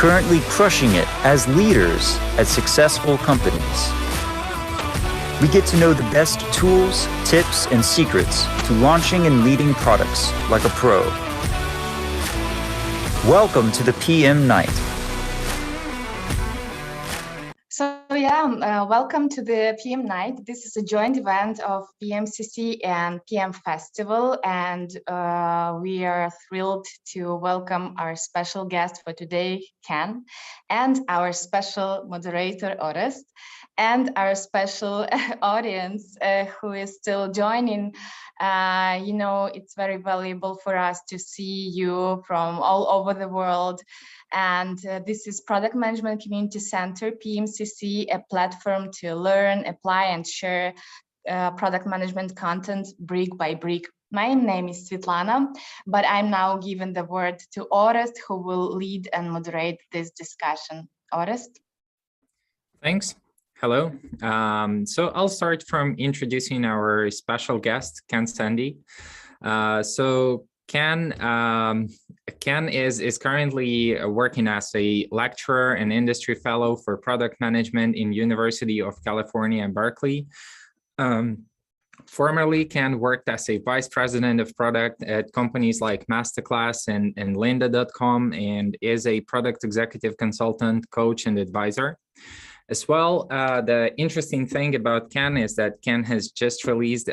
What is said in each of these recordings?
currently crushing it as leaders at successful companies. We get to know the best tools, tips, and secrets to launching and leading products like a pro. Welcome to the PM Night. Welcome to the PM Night. This is a joint event of PMCC and PM Festival, and we are thrilled to welcome our special guest for today, Ken, and our special moderator, Orest, and our special audience who is still joining. It's very valuable for us to see you from all over the world. And this is Product Management Community Center, PMCC, a platform to learn, apply, and share product management content brick by brick. My name is Svetlana, but I'm now giving the word to Orest, who will lead and moderate this discussion. Orest? Thanks. Hello. So I'll start from introducing our special guest, Ken Sandy. Ken is currently working as a lecturer and industry fellow for product management in University of California, Berkeley. Formerly, Ken worked as a vice president of product at companies like Masterclass and Lynda.com, and is a product executive consultant, coach, and advisor. As well, the interesting thing about Ken is that Ken has just released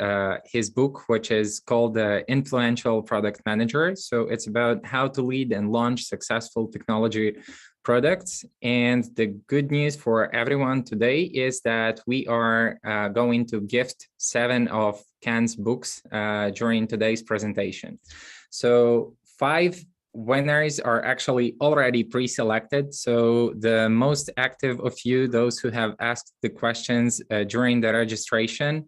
his book, which is called The Influential Product Manager. So it's about how to lead and launch successful technology products. And the good news for everyone today is that we are going to gift 7 of Ken's books during today's presentation. So 5 winners are actually already pre-selected. So the most active of you, those who have asked the questions during the registration,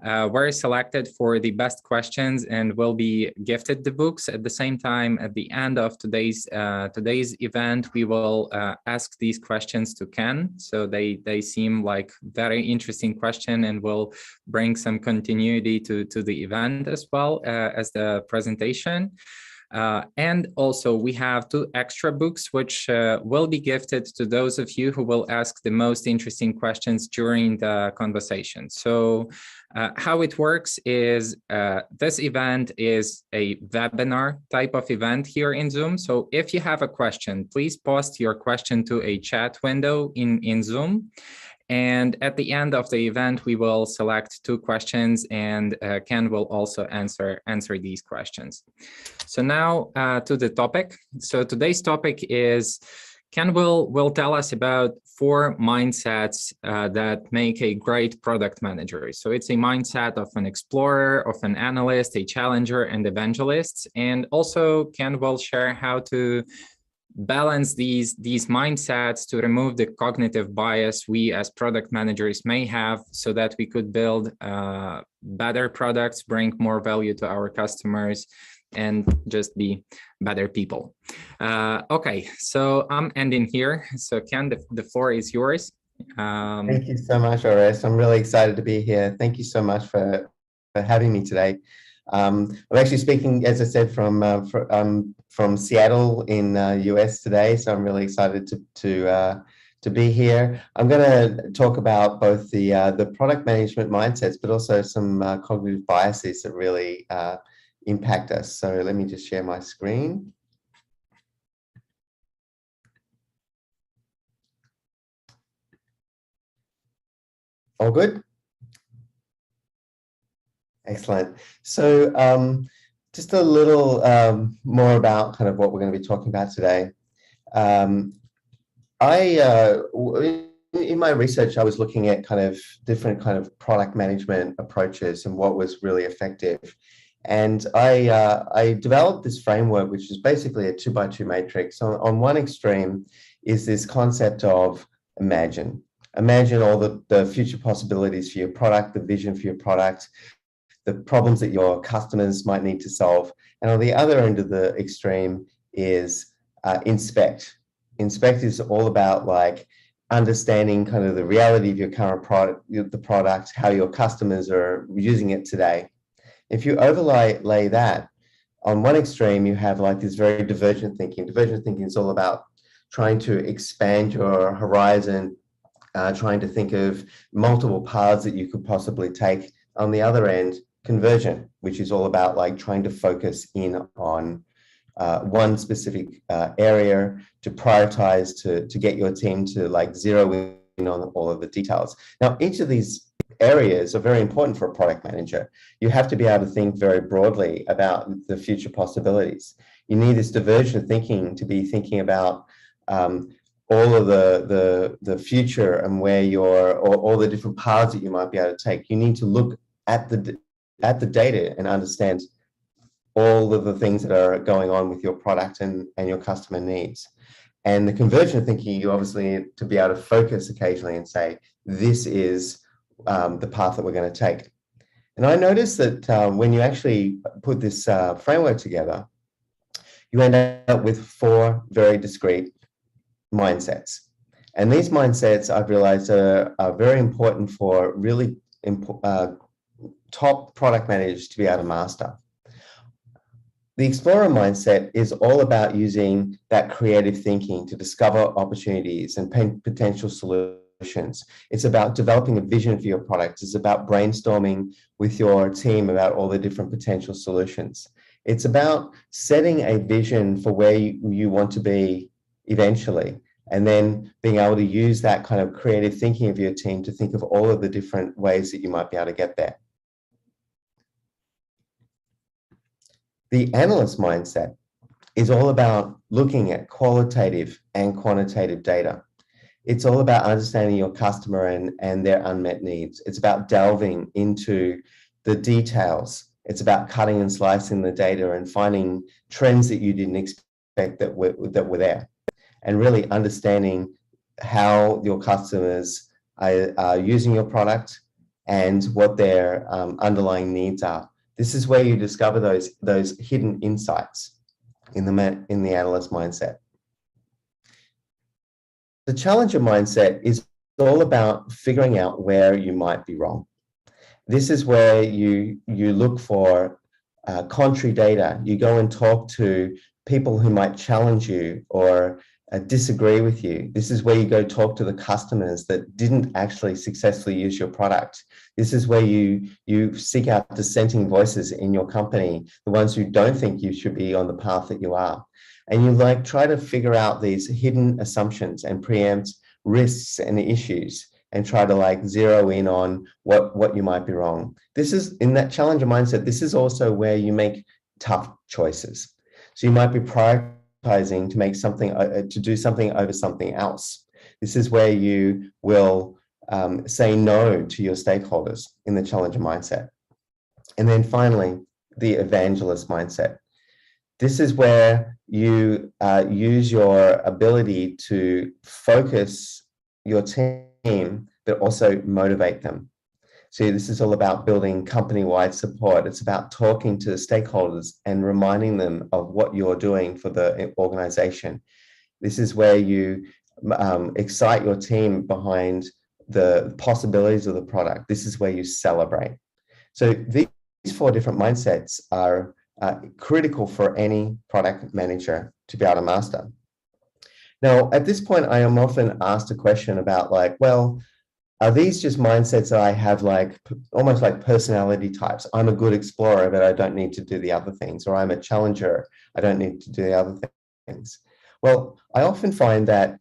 were selected for the best questions and will be gifted the books. At the same time, at the end of today's event, we will ask these questions to Ken. So they seem like very interesting question and will bring some continuity to the event as well as the presentation. And also we have 2 extra books, which will be gifted to those of you who will ask the most interesting questions during the conversation. So how it works is this event is a webinar type of event here in Zoom. So if you have a question, please post your question to a chat window in Zoom. And at the end of the event, we will select 2 questions, and Ken will also answer these questions. So now to the topic. So today's topic is Ken will tell us about 4 mindsets that make a great product manager. So it's a mindset of an explorer, of an analyst, a challenger, and evangelist. And also Ken will share how to balance these mindsets to remove the cognitive bias we as product managers may have, so that we could build better products, bring more value to our customers, and just be better people. Okay, so I'm ending here. So Ken, the floor is yours. Thank you so much, Orest. I'm really excited to be here. Thank you so much for having me today. I'm actually speaking, as I said, from Seattle in US today, so I'm really excited to be here. I'm going to talk about both the product management mindsets, but also some cognitive biases that really impact us. So let me just share my screen. All good? Excellent. So just a little more about kind of what we're going to be talking about today. In my research, I was looking at kind of different kind of product management approaches and what was really effective. And I developed this framework, which is basically a 2x2 matrix. So on one extreme is this concept of imagine. Imagine all the future possibilities for your product, the vision for your product, the problems that your customers might need to solve. And on the other end of the extreme is inspect. Inspect is all about like understanding kind of the reality of your current product, the product, how your customers are using it today. If you overlay that, on one extreme, you have like this very divergent thinking. Divergent thinking is all about trying to expand your horizon, trying to think of multiple paths that you could possibly take. On the other end, conversion, which is all about like trying to focus in on one specific area, to prioritize, to get your team to like zero in on all of the details. Now, each of these areas are very important for a product manager. You have to be able to think very broadly about the future possibilities. You need this diversion of thinking to be thinking about all of the future and where all the different paths that you might be able to take. You need to look at the data and understand all of the things that are going on with your product and your customer needs. And the conversion thinking, you obviously need to be able to focus occasionally and say, this is the path that we're going to take. And I noticed that when you actually put this framework together, you end up with 4 very discrete mindsets. And these mindsets, I've realized, are very important for really top product managers to be able to master. The explorer mindset is all about using that creative thinking to discover opportunities and potential solutions. It's about developing a vision for your product. It's about brainstorming with your team about all the different potential solutions. It's about setting a vision for where you want to be eventually, and then being able to use that kind of creative thinking of your team to think of all of the different ways that you might be able to get there. The analyst mindset is all about looking at qualitative and quantitative data. It's all about understanding your customer and their unmet needs. It's about delving into the details. It's about cutting and slicing the data and finding trends that you didn't expect that were there, and really understanding how your customers are using your product and what their underlying needs are. This is where you discover those hidden insights in the analyst mindset. The challenger mindset is all about figuring out where you might be wrong. This is where you look for contrary data. You go and talk to people who might challenge you or disagree with you. This is where you go talk to the customers that didn't actually successfully use your product. This is where you seek out dissenting voices in your company, the ones who don't think you should be on the path that you are. And you like try to figure out these hidden assumptions and preempt risks and issues and try to like zero in on what you might be wrong. This is in that challenger mindset. This is also where you make tough choices. So you might be prioritizing to make something, to do something over something else. This is where you will say no to your stakeholders in the challenger mindset. And then finally, the evangelist mindset. This is where you use your ability to focus your team, but also motivate them. So this is all about building company-wide support. It's about talking to stakeholders and reminding them of what you're doing for the organization. This is where you excite your team behind the possibilities of the product. This is where you celebrate. So these 4 different mindsets are critical for any product manager to be able to master. Now, at this point, I am often asked a question about like, well, are these just mindsets that I have like almost like personality types? I'm a good explorer, but I don't need to do the other things. Or I'm a challenger, I don't need to do the other things. Well, I often find that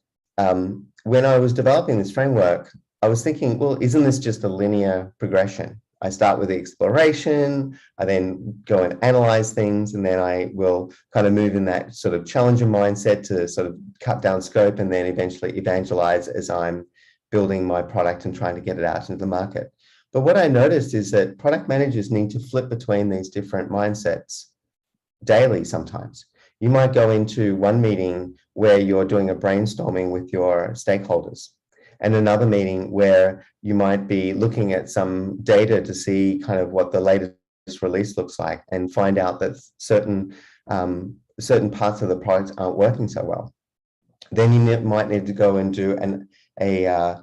when I was developing this framework, I was thinking, well, isn't this just a linear progression? I start with the exploration, I then go and analyze things, and then I will kind of move in that sort of challenger mindset to sort of cut down scope and then eventually evangelize as I'm building my product and trying to get it out into the market. But what I noticed is that product managers need to flip between these different mindsets daily sometimes. You might go into one meeting where you're doing a brainstorming with your stakeholders, and another meeting where you might be looking at some data to see kind of what the latest release looks like and find out that certain parts of the product aren't working so well. Then you might need to go and do a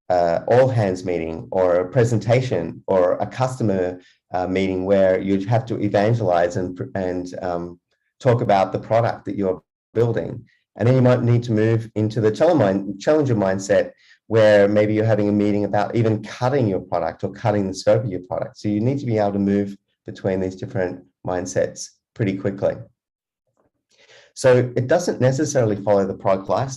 all hands meeting or a presentation or a customer meeting where you'd have to evangelize and talk about the product that you're building. And then you might need to move into the challenger mindset, where maybe you're having a meeting about even cutting your product or cutting the scope of your product. So you need to be able to move between these different mindsets pretty quickly. So it doesn't necessarily follow the product life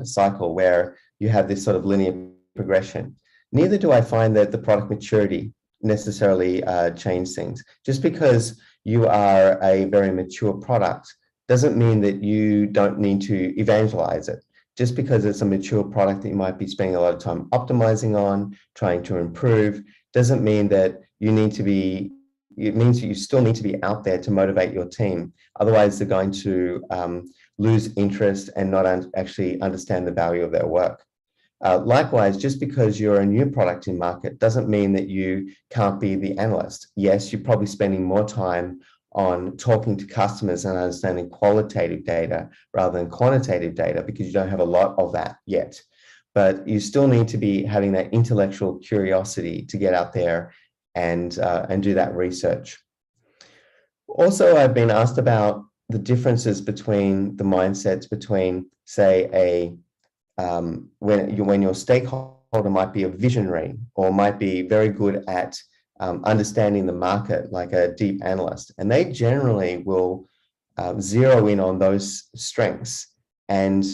cycle where you have this sort of linear progression. Neither do I find that the product maturity necessarily change things. Just because you are a very mature product doesn't mean that you don't need to evangelize it. Just because it's a mature product that you might be spending a lot of time optimizing on, trying to improve, doesn't mean that you need to be, it means that you still need to be out there to motivate your team. Otherwise, they're going to lose interest and not actually understand the value of their work. Likewise, just because you're a new product in market doesn't mean that you can't be the analyst. Yes, you're probably spending more time on talking to customers and understanding qualitative data rather than quantitative data because you don't have a lot of that yet. But you still need to be having that intellectual curiosity to get out there and do that research. Also, I've been asked about the differences between the mindsets between, say, when your stakeholder might be a visionary or might be very good at understanding the market, like a deep analyst, and they generally will zero in on those strengths and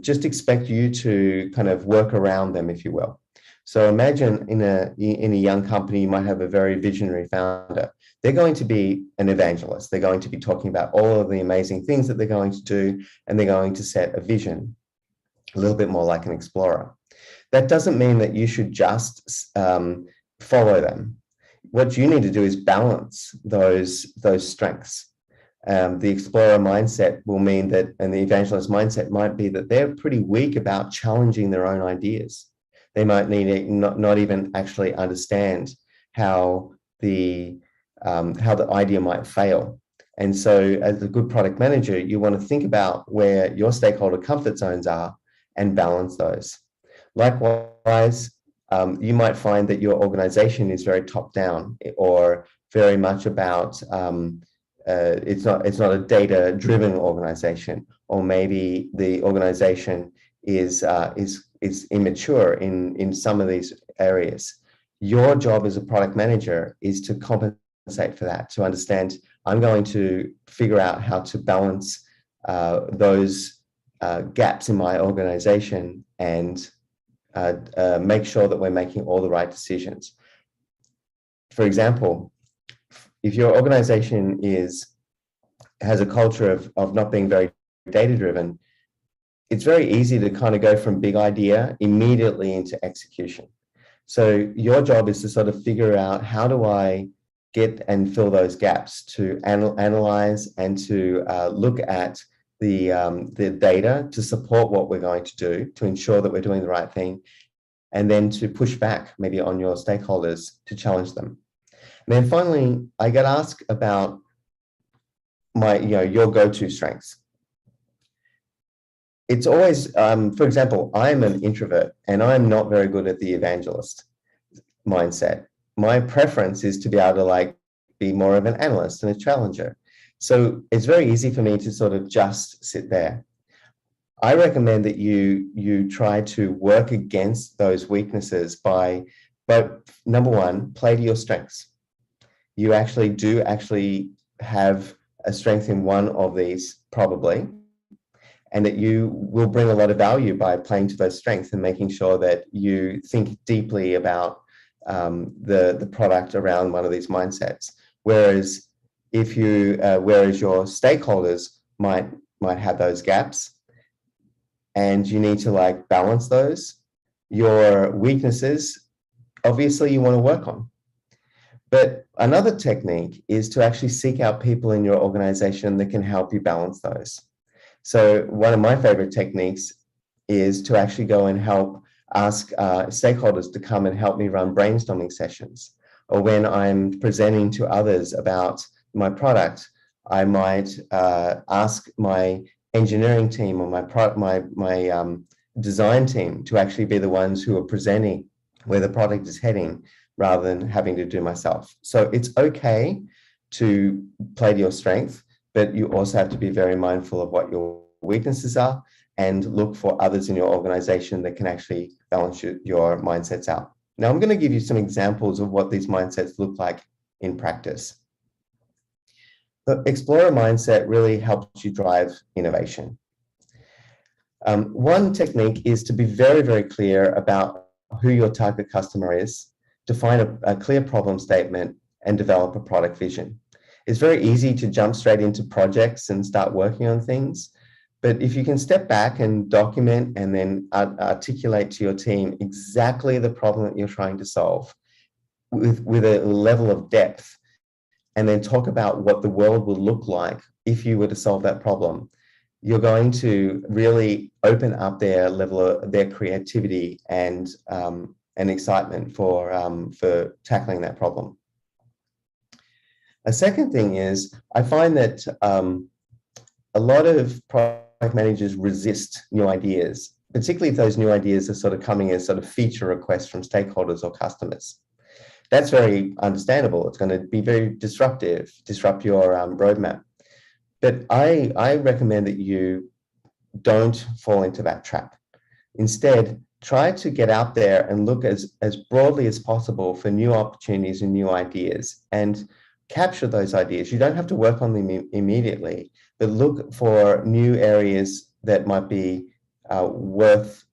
just expect you to kind of work around them, if you will. So imagine in a young company, you might have a very visionary founder. They're going to be an evangelist. They're going to be talking about all of the amazing things that they're going to do, and they're going to set a vision, a little bit more like an explorer. That doesn't mean that you should just follow them. What you need to do is balance those strengths. The explorer mindset will mean that, and the evangelist mindset might be that they're pretty weak about challenging their own ideas. They might need to not even actually understand how the idea might fail. And so as a good product manager, you want to think about where your stakeholder comfort zones are and balance those. Likewise, you might find that your organization is very top down or very much about it's not a data driven organization, or maybe the organization is immature in some of these areas. Your job as a product manager is to compensate for that, to understand, I'm going to figure out how to balance those gaps in my organization and make sure that we're making all the right decisions. For example, if your organization has a culture of not being very data-driven, it's very easy to kind of go from big idea immediately into execution. So your job is to sort of figure out, how do I get and fill those gaps, to analyze and to look at the data to support what we're going to do, to ensure that we're doing the right thing, and then to push back maybe on your stakeholders to challenge them. And then finally, I get asked about your go-to strengths. It's always, for example, I'm an introvert and I'm not very good at the evangelist mindset. My preference is to be able to be more of an analyst and a challenger. So it's very easy for me to sort of just sit there. I recommend that you try to work against those weaknesses by, number one, play to your strengths. You actually have a strength in one of these, probably, and that you will bring a lot of value by playing to those strengths and making sure that you think deeply about the product around one of these mindsets. Whereas your stakeholders might have those gaps, and you need to balance those. Your weaknesses, obviously, you want to work on. But another technique is to actually seek out people in your organization that can help you balance those. So one of my favorite techniques is to actually go and ask stakeholders to come and help me run brainstorming sessions. Or when I'm presenting to others about my product, I might ask my engineering team or my design team to actually be the ones who are presenting where the product is heading, rather than having to do myself. So it's okay to play to your strength, but you also have to be very mindful of what your weaknesses are, and look for others in your organization that can actually balance your mindsets out. Now, I'm going to give you some examples of what these mindsets look like in practice. The explorer mindset really helps you drive innovation. One technique is to be very, very clear about who your target customer is, define a clear problem statement, and develop a product vision. It's very easy to jump straight into projects and start working on things. But if you can step back and document and then articulate to your team exactly the problem that you're trying to solve with a level of depth, and then talk about what the world would look like if you were to solve that problem, you're going to really open up their level of their creativity and excitement for tackling that problem. A second thing is, I find that a lot of product managers resist new ideas, particularly if those new ideas are sort of coming as sort of feature requests from stakeholders or customers. That's very understandable. It's going to be very disrupt your roadmap. But I recommend that you don't fall into that trap. Instead, try to get out there and look as broadly as possible for new opportunities and new ideas, and capture those ideas. You don't have to work on them immediately, but look for new areas that might be worth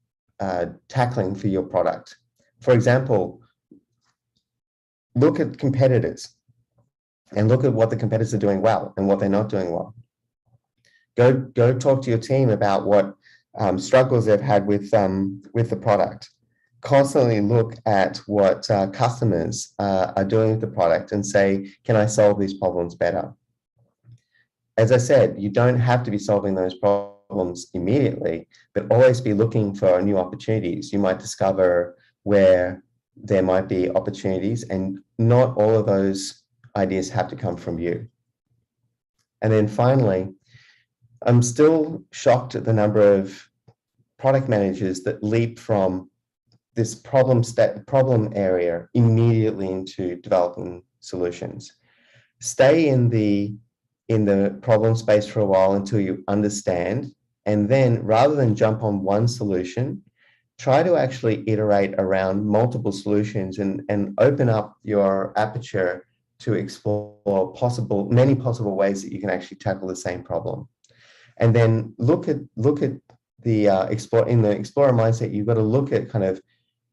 tackling for your product. For example, look at competitors and look at what the competitors are doing well and what they're not doing well. Go talk to your team about what struggles they've had with the product. Constantly look at what customers are doing with the product and say, can I solve these problems better? As I said, you don't have to be solving those problems immediately, but always be looking for new opportunities. You might discover where there might be opportunities, and not all of those ideas have to come from you. And then finally, I'm still shocked at the number of product managers that leap from this problem area immediately into developing solutions. Stay in the problem space for a while until you understand, and then rather than jump on one solution, try to actually iterate around multiple solutions and open up your aperture to explore many possible ways that you can actually tackle the same problem. And then look at the explorer mindset. You've got to look at kind of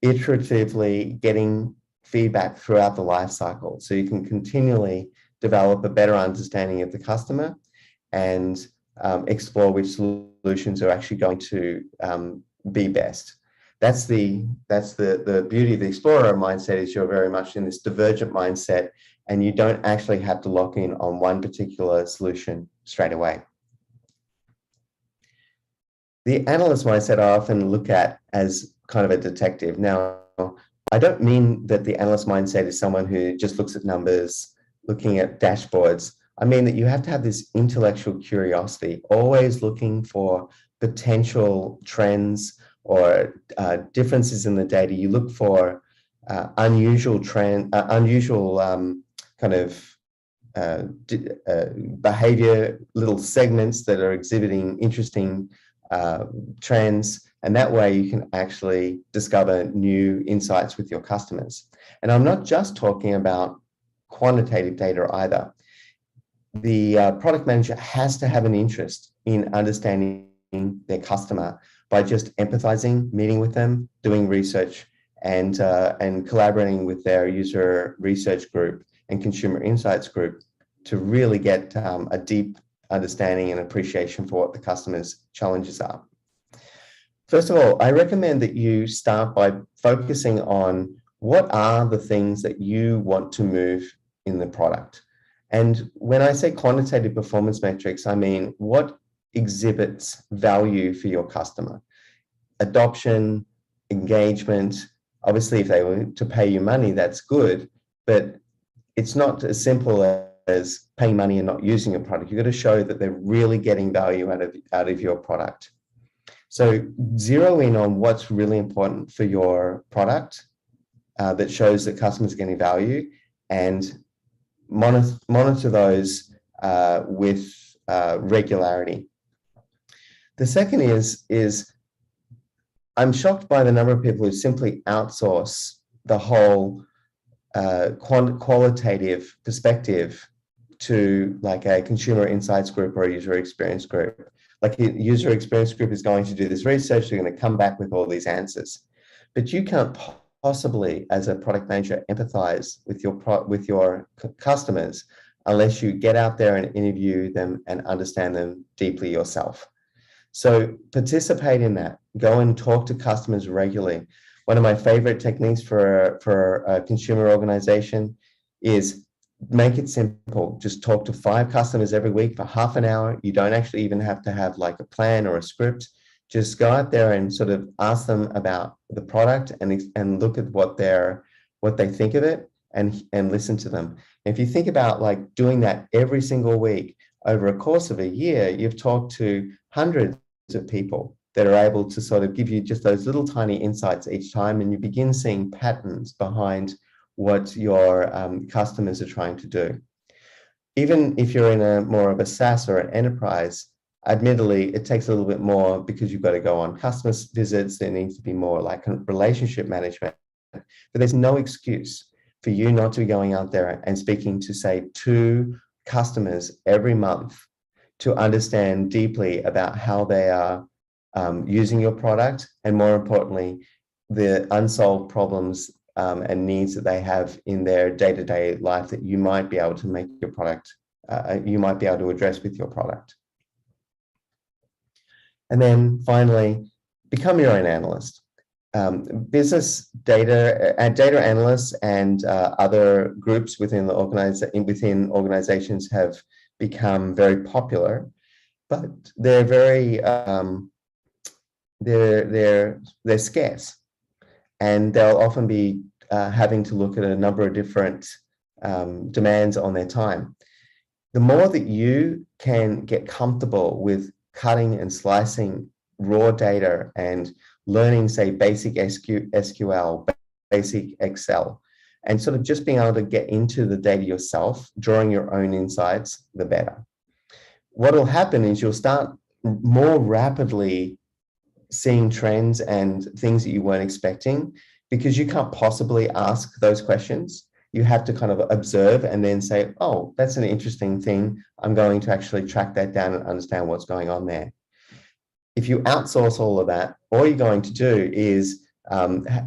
iteratively getting feedback throughout the life cycle, so you can continually develop a better understanding of the customer and explore which solutions are actually going to be best. That's the beauty of the explorer mindset, is you're very much in this divergent mindset, and you don't actually have to lock in on one particular solution straight away. The analyst mindset I often look at as kind of a detective. Now, I don't mean that the analyst mindset is someone who just looks at numbers, looking at dashboards. I mean that you have to have this intellectual curiosity, always looking for potential trends or differences in the data. You look for unusual kind of behavior, little segments that are exhibiting interesting trends, and that way you can actually discover new insights with your customers. And I'm not just talking about quantitative data either. The product manager has to have an interest in understanding their customer by just empathizing, meeting with them, doing research, and collaborating with their user research group and consumer insights group to really get a deep understanding and appreciation for what the customer's challenges are. First of all, I recommend that you start by focusing on what are the things that you want to move in the product. And when I say quantitative performance metrics, I mean what exhibits value for your customer. Adoption, engagement. Obviously, if they were to pay you money, that's good, but it's not as simple as paying money and not using your product. You've got to show that they're really getting value out of your product. So zero in on what's really important for your product that shows that customers are getting value, and monitor those with regularity. The second is I'm shocked by the number of people who simply outsource the whole qualitative perspective to like a consumer insights group or a user experience group. Like a user experience group is going to do this research, they're going to come back with all these answers. But you can't possibly, as a product manager, empathize with your customers unless you get out there and interview them and understand them deeply yourself. So participate in that. Go and talk to customers regularly. One of my favorite techniques for a consumer organization is make it simple. Just talk to 5 customers every week for half an hour. You don't actually even have to have like a plan or a script. Just go out there and sort of ask them about the product and look at what they think of it and listen to them. If you think about like doing that every single week over a course of a year, you've talked to hundreds of people that are able to sort of give you just those little tiny insights each time, and you begin seeing patterns behind what your customers are trying to do. Even if you're in a more of a SaaS or an enterprise, admittedly, it takes a little bit more because you've got to go on customer visits. There needs to be more like relationship management, but there's no excuse for you not to be going out there and speaking to, say, 2 customers every month to understand deeply about how they are using your product, and more importantly, the unsolved problems and needs that they have in their day-to-day life that you might be able to make your product, you might be able to address with your product. And then finally, become your own analyst. Business data analysts and other groups within organizations have become very popular, but they're very they're scarce, and they'll often be having to look at a number of different demands on their time. The more that you can get comfortable with cutting and slicing raw data and learning, say, basic SQL, basic Excel, and sort of just being able to get into the data yourself, drawing your own insights, the better. What will happen is you'll start more rapidly seeing trends and things that you weren't expecting, because you can't possibly ask those questions. You have to kind of observe and then say, oh, that's an interesting thing. I'm going to actually track that down and understand what's going on there. If you outsource all of that, all you're going to do is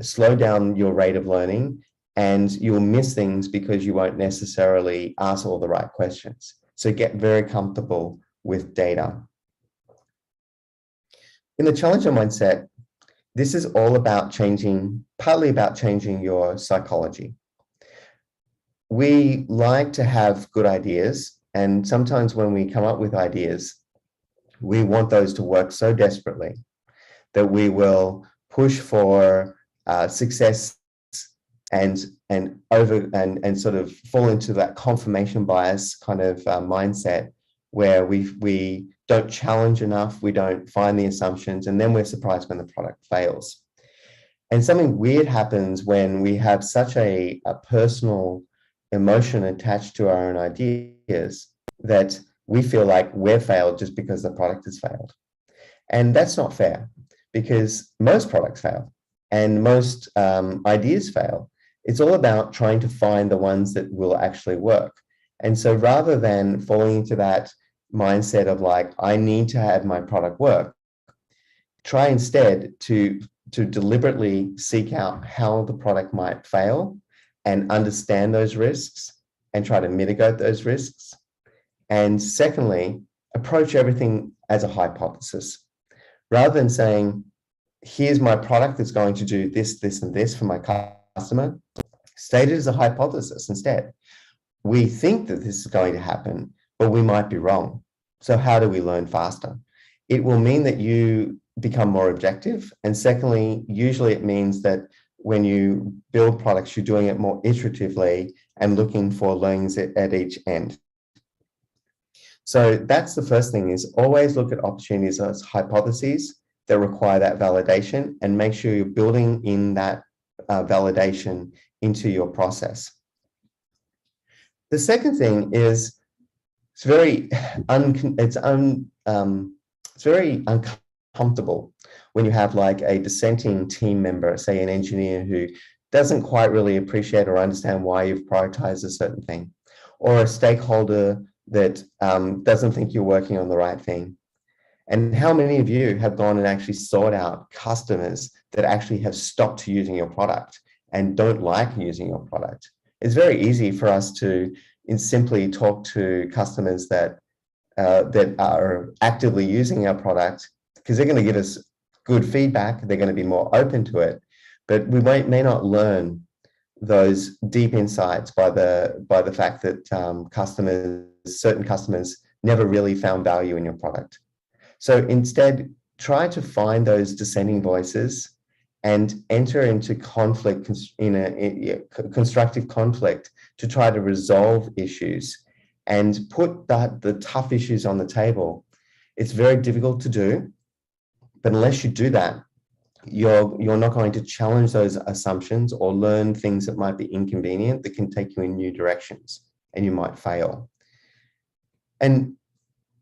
slow down your rate of learning, and you'll miss things because you won't necessarily ask all the right questions. So get very comfortable with data. In the Challenger mindset, this is all about partly about changing your psychology. We like to have good ideas, and sometimes when we come up with ideas, we want those to work so desperately that we will push for success and sort of fall into that confirmation bias kind of mindset, where we don't challenge enough, we don't find the assumptions, and then we're surprised when the product fails. And something weird happens when we have such a personal emotion attached to our own ideas that we feel like we're failed just because the product has failed. And that's not fair, because most products fail and most ideas fail. It's all about trying to find the ones that will actually work. And so rather than falling into that mindset of like, I need to have my product work, try instead to deliberately seek out how the product might fail and understand those risks and try to mitigate those risks. And secondly, approach everything as a hypothesis. Rather than saying, here's my product that's going to do this, this, and this for my customer, state it as a hypothesis instead. We think that this is going to happen, but we might be wrong. So how do we learn faster? It will mean that you become more objective. And secondly, usually it means that when you build products, you're doing it more iteratively and looking for learnings at each end. So that's the first thing, is always look at opportunities as hypotheses that require that validation, and make sure you're building in that validation into your process. The second thing is it's It's very uncomfortable when you have like a dissenting team member, say an engineer who doesn't quite really appreciate or understand why you've prioritized a certain thing, or a stakeholder that doesn't think you're working on the right thing. And how many of you have gone and actually sought out customers that actually have stopped using your product and don't like using your product? It's very easy for us to simply talk to customers that are actively using our product, because they're going to give us good feedback. They're going to be more open to it, but we may not learn those deep insights by the fact that certain customers never really found value in your product. So instead, try to find those dissenting voices and enter into conflict, in a constructive conflict, to try to resolve issues and put the tough issues on the table. It's very difficult to do, but unless you do that, you're not going to challenge those assumptions or learn things that might be inconvenient that can take you in new directions, and you might fail. And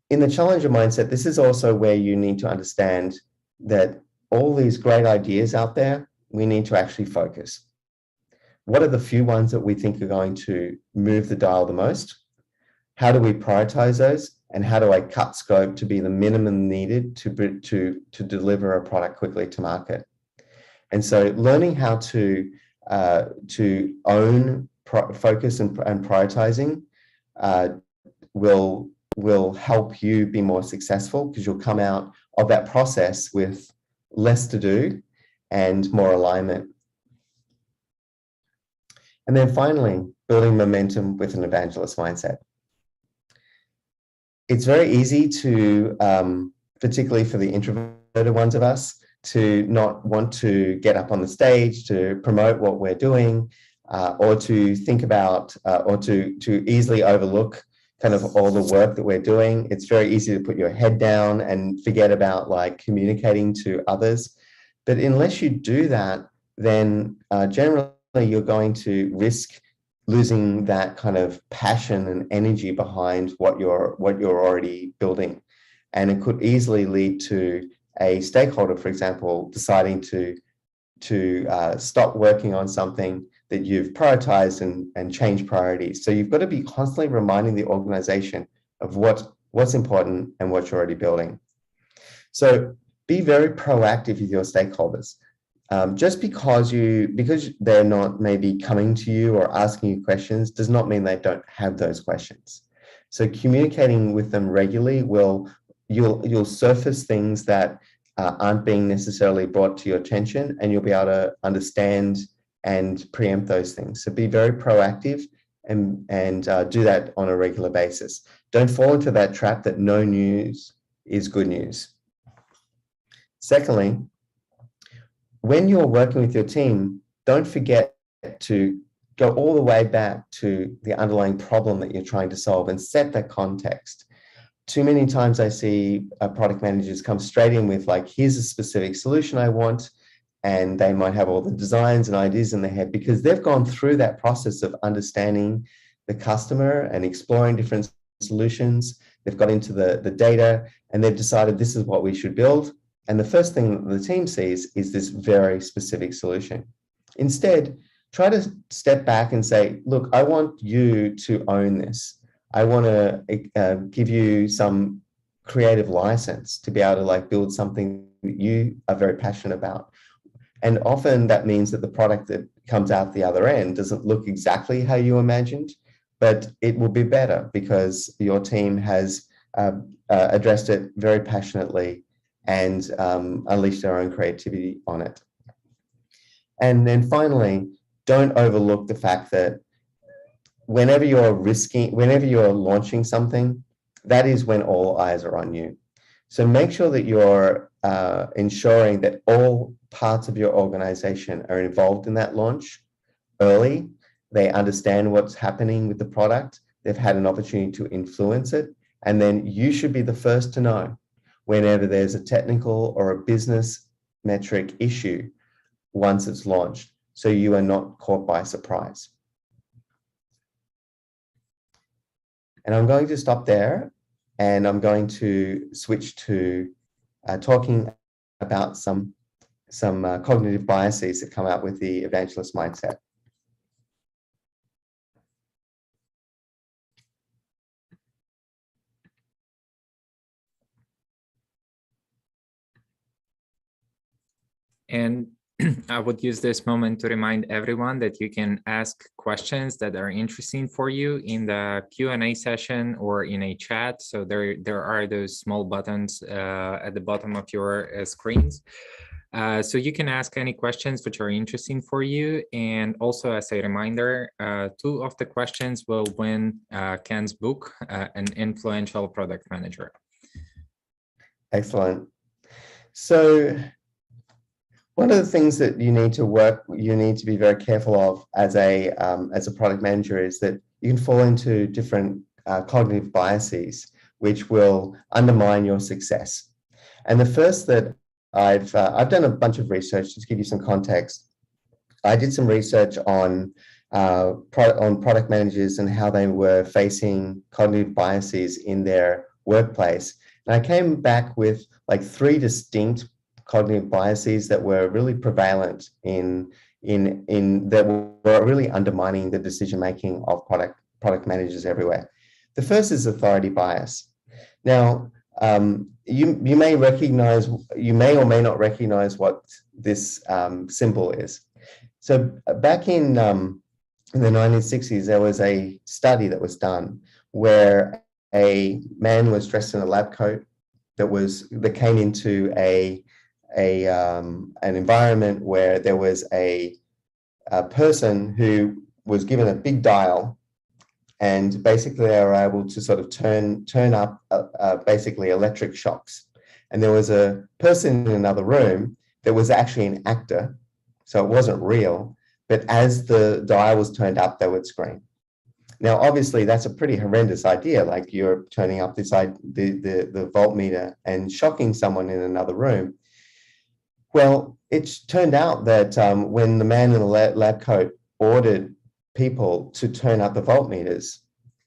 in the challenger mindset, this is also where you need to understand that all these great ideas out there, we need to actually focus. What are the few ones that we think are going to move the dial the most? How do we prioritize those? And how do I cut scope to be the minimum needed to deliver a product quickly to market? And so learning how to own focus and prioritizing will help you be more successful, because you'll come out of that process with less to do and more alignment. And then finally, building momentum with an evangelist mindset. It's very easy to, particularly for the introverted ones of us, to not want to get up on the stage to promote what we're doing, or to think about, or to easily overlook kind of all the work that we're doing. It's very easy to put your head down and forget about like communicating to others. But unless you do that, then generally you're going to risk losing that kind of passion and energy behind what you're already building. And it could easily lead to a stakeholder, for example, deciding to stop working on something that you've prioritized and change priorities. So you've got to be constantly reminding the organization of what's important and what you're already building. So be very proactive with your stakeholders. Just because they're not maybe coming to you or asking you questions does not mean they don't have those questions. So communicating with them regularly you'll surface things that aren't being necessarily brought to your attention, and you'll be able to understand and preempt those things. So be very proactive and do that on a regular basis. Don't fall into that trap that no news is good news. Secondly, when you're working with your team, don't forget to go all the way back to the underlying problem that you're trying to solve and set that context. Too many times I see product managers come straight in with like, here's a specific solution I want, and they might have all the designs and ideas in their head because they've gone through that process of understanding the customer and exploring different solutions. They've got into the data and they've decided this is what we should build. And the first thing that the team sees is this very specific solution. Instead, try to step back and say, look, I want you to own this. I want to give you some creative license to be able to like build something that you are very passionate about. And often that means that the product that comes out the other end doesn't look exactly how you imagined, but it will be better because your team has addressed it very passionately and unleash their own creativity on it. And then finally, don't overlook the fact that whenever you're launching something, that is when all eyes are on you. So make sure that you're ensuring that all parts of your organization are involved in that launch early. They understand what's happening with the product. They've had an opportunity to influence it. And then you should be the first to know whenever there's a technical or a business metric issue once it's launched, so you are not caught by surprise. And I'm going to stop there, and I'm going to switch to talking about some cognitive biases that come out with the evangelist mindset. And I would use this moment to remind everyone that you can ask questions that are interesting for you in the Q&A session or in a chat. So there are those small buttons at the bottom of your screens. So you can ask any questions which are interesting for you. And also, as a reminder, 2 of the questions will win Ken's book, An Influential Product Manager. Excellent. So one of the things that you need to be very careful of as a product manager is that you can fall into different cognitive biases, which will undermine your success. And the first that I've done a bunch of research to give you some context. I did some research on product managers and how they were facing cognitive biases in their workplace. And I came back with like 3 distinct cognitive biases that were really prevalent in that were really undermining the decision making of product managers everywhere. The first is authority bias. Now, you may or may not recognize what this symbol is. So back in the 1960s, there was a study that was done where a man was dressed in a lab coat that came into an environment where there was a person who was given a big dial, and basically they were able to sort of turn up basically electric shocks. And there was a person in another room that was actually an actor, so it wasn't real, but as the dial was turned up, they would scream. Now, obviously, that's a pretty horrendous idea, like you're turning up the voltmeter and shocking someone in another room. Well, it turned out that when the man in the lab coat ordered people to turn up the voltmeters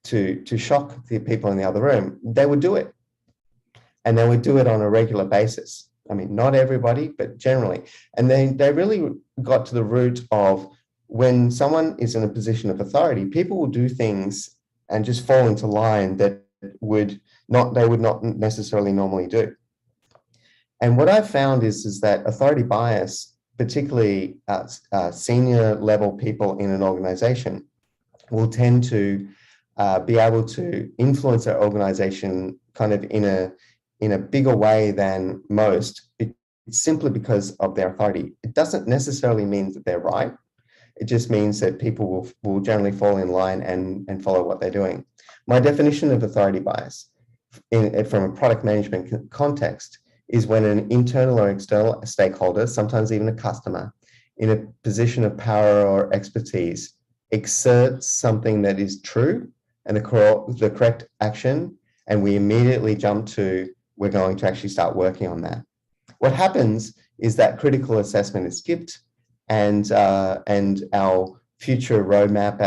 to shock the people in the other room, they would do it. And they would do it on a regular basis. I mean, not everybody, but generally. And they really got to the root of when someone is in a position of authority, people will do things and just fall into line that they would not necessarily normally do. And what I've found is that authority bias, particularly senior level people in an organization, will tend to be able to influence their organization kind of in a bigger way than most, simply because of their authority. It doesn't necessarily mean that they're right. It just means that people will generally fall in line and follow what they're doing. My definition of authority bias from a product management context is when an internal or external stakeholder, sometimes even a customer, in a position of power or expertise, exerts something that is true and the correct action, and we immediately jump to, we're going to actually start working on that. What happens is that critical assessment is skipped, and our future roadmap,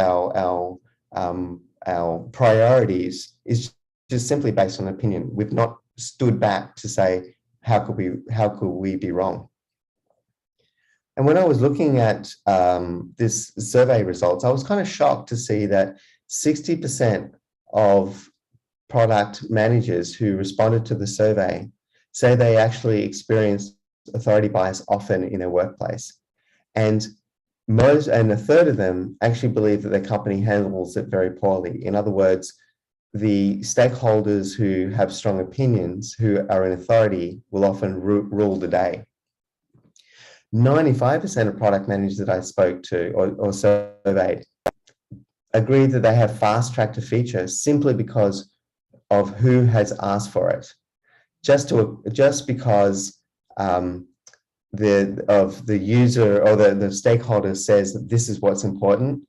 our priorities is just simply based on opinion. We've not stood back to say, how could we be wrong? And when I was looking at this survey results, I was kind of shocked to see that 60% of product managers who responded to the survey say they actually experienced authority bias often in their workplace. And a third of them actually believe that their company handles it very poorly. In other words, the stakeholders who have strong opinions, who are in authority, will often rule the day. 95% of product managers that I spoke to or surveyed agreed that they have fast-tracked a feature simply because of who has asked for it, just because the user or the stakeholder says that this is what's important,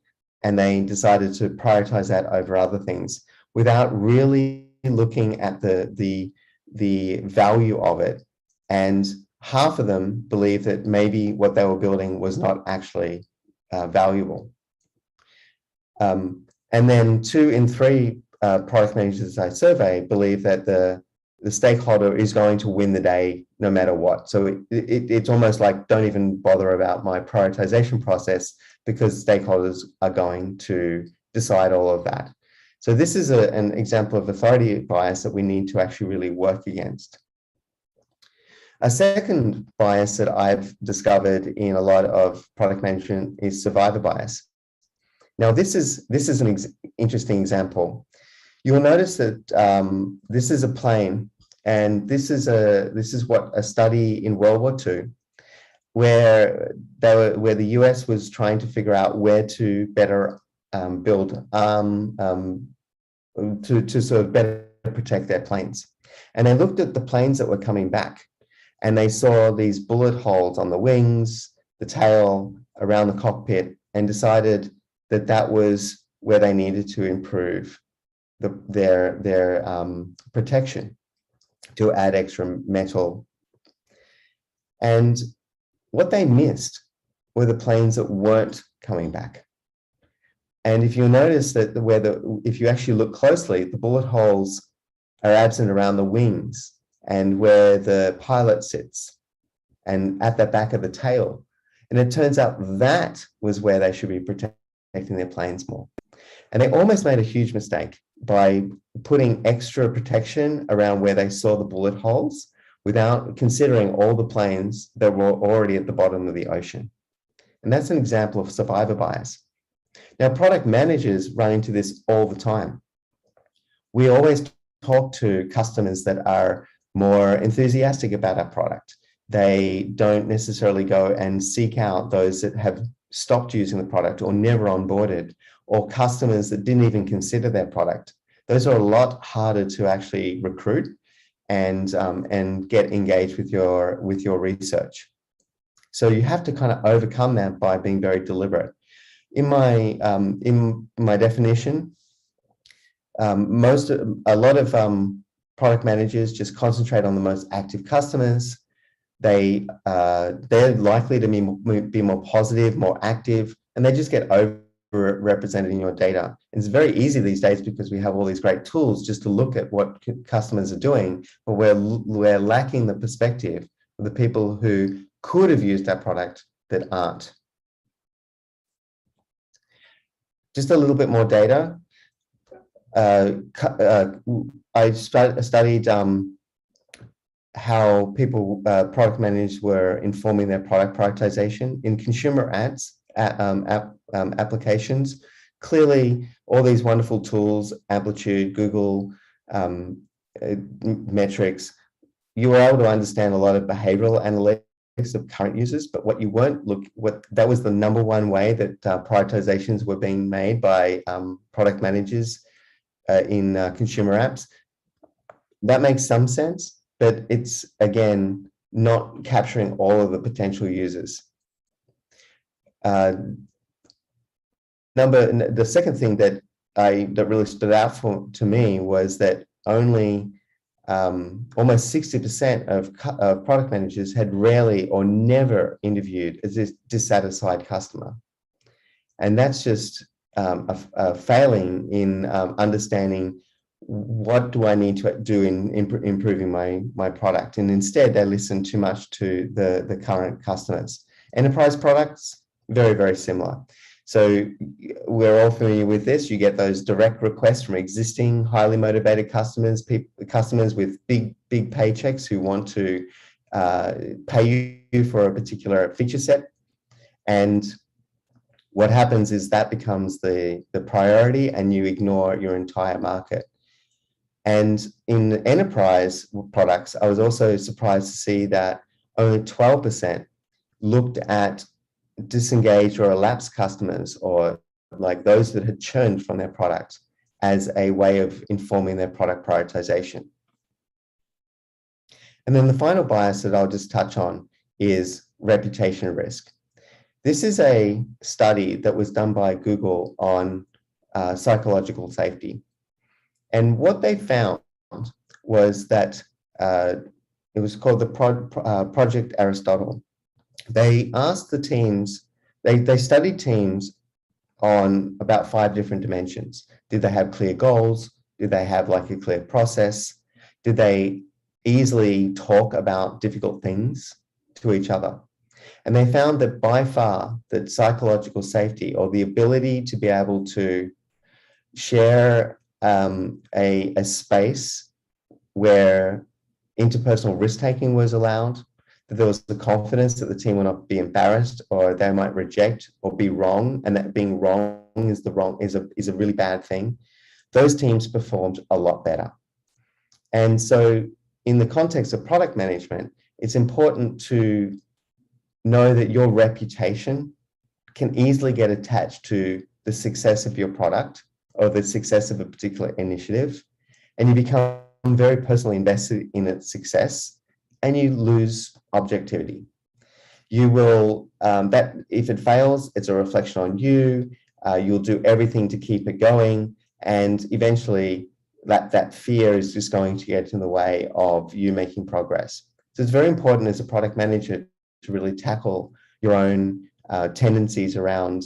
and they decided to prioritize that over other things without really looking at the value of it. And half of them believe that maybe what they were building was not actually valuable. And then 2 in 3 product managers I surveyed believe that the stakeholder is going to win the day no matter what. So it's almost like, don't even bother about my prioritization process because stakeholders are going to decide all of that. So this is an example of authority bias that we need to actually really work against. A second bias that I've discovered in a lot of product management is survivor bias. Now, this is an interesting example. You'll notice that this is a plane, and this is what a study in World War II, where the US was trying to figure out where to better build to sort of better protect their planes. And they looked at the planes that were coming back, and they saw these bullet holes on the wings, the tail, around the cockpit, and decided that that was where they needed to improve their protection, to add extra metal. And what they missed were the planes that weren't coming back. And if you notice that if you actually look closely, the bullet holes are absent around the wings and where the pilot sits and at the back of the tail. And it turns out that was where they should be protecting their planes more. And they almost made a huge mistake by putting extra protection around where they saw the bullet holes without considering all the planes that were already at the bottom of the ocean. And that's an example of survivor bias. Now, product managers run into this all the time. We always talk to customers that are more enthusiastic about our product. They don't necessarily go and seek out those that have stopped using the product or never onboarded, or customers that didn't even consider their product. Those are a lot harder to actually recruit and get engaged with your research. So you have to kind of overcome that by being very deliberate. In my definition, a lot of product managers just concentrate on the most active customers. They're likely to be more positive, more active, and they just get overrepresented in your data. And it's very easy these days because we have all these great tools just to look at what customers are doing, but we're lacking the perspective of the people who could have used that product that aren't. Just a little bit more data. I studied how product managers were informing their product prioritization in consumer ads, applications. Clearly, all these wonderful tools, Amplitude, Google, metrics, you were able to understand a lot of behavioral analytics of current users, but what you weren't that was the number one way that prioritizations were being made by product managers in consumer apps. That makes some sense, but it's, again, not capturing all of the potential users. The second thing that really stood out to me was that only almost 60% of product managers had rarely or never interviewed a dissatisfied customer. And that's just a failing in understanding what do I need to do in improving my product. And instead, they listen too much to the current customers. Enterprise products, very, very similar. So we're all familiar with this. You get those direct requests from existing highly motivated customers, customers with big paychecks who want to pay you for a particular feature set. And what happens is that becomes the priority, and you ignore your entire market. And in enterprise products, I was also surprised to see that only 12% looked at disengaged or elapsed customers, or like those that had churned from their product, as a way of informing their product prioritization. And then the final bias that I'll just touch on is reputational risk. This is a study that was done by Google on psychological safety. And what they found was that it was called the Project Aristotle. They asked the teams, they studied teams on about 5 different dimensions. Did they have clear goals? Did they have like a clear process? Did they easily talk about difficult things to each other. And they found that by far that psychological safety, or the ability to be able to share a space where interpersonal risk-taking was allowed, that there was the confidence that the team will not be embarrassed or they might reject or be wrong, and that being wrong is a really bad thing, those teams performed a lot better. And so in the context of product management, it's important to know that your reputation can easily get attached to the success of your product or the success of a particular initiative, and you become very personally invested in its success, and you lose objectivity. You will, that if it fails, it's a reflection on you. You'll do everything to keep it going, and eventually that fear is just going to get in the way of you making progress. So it's very important as a product manager to really tackle your own tendencies around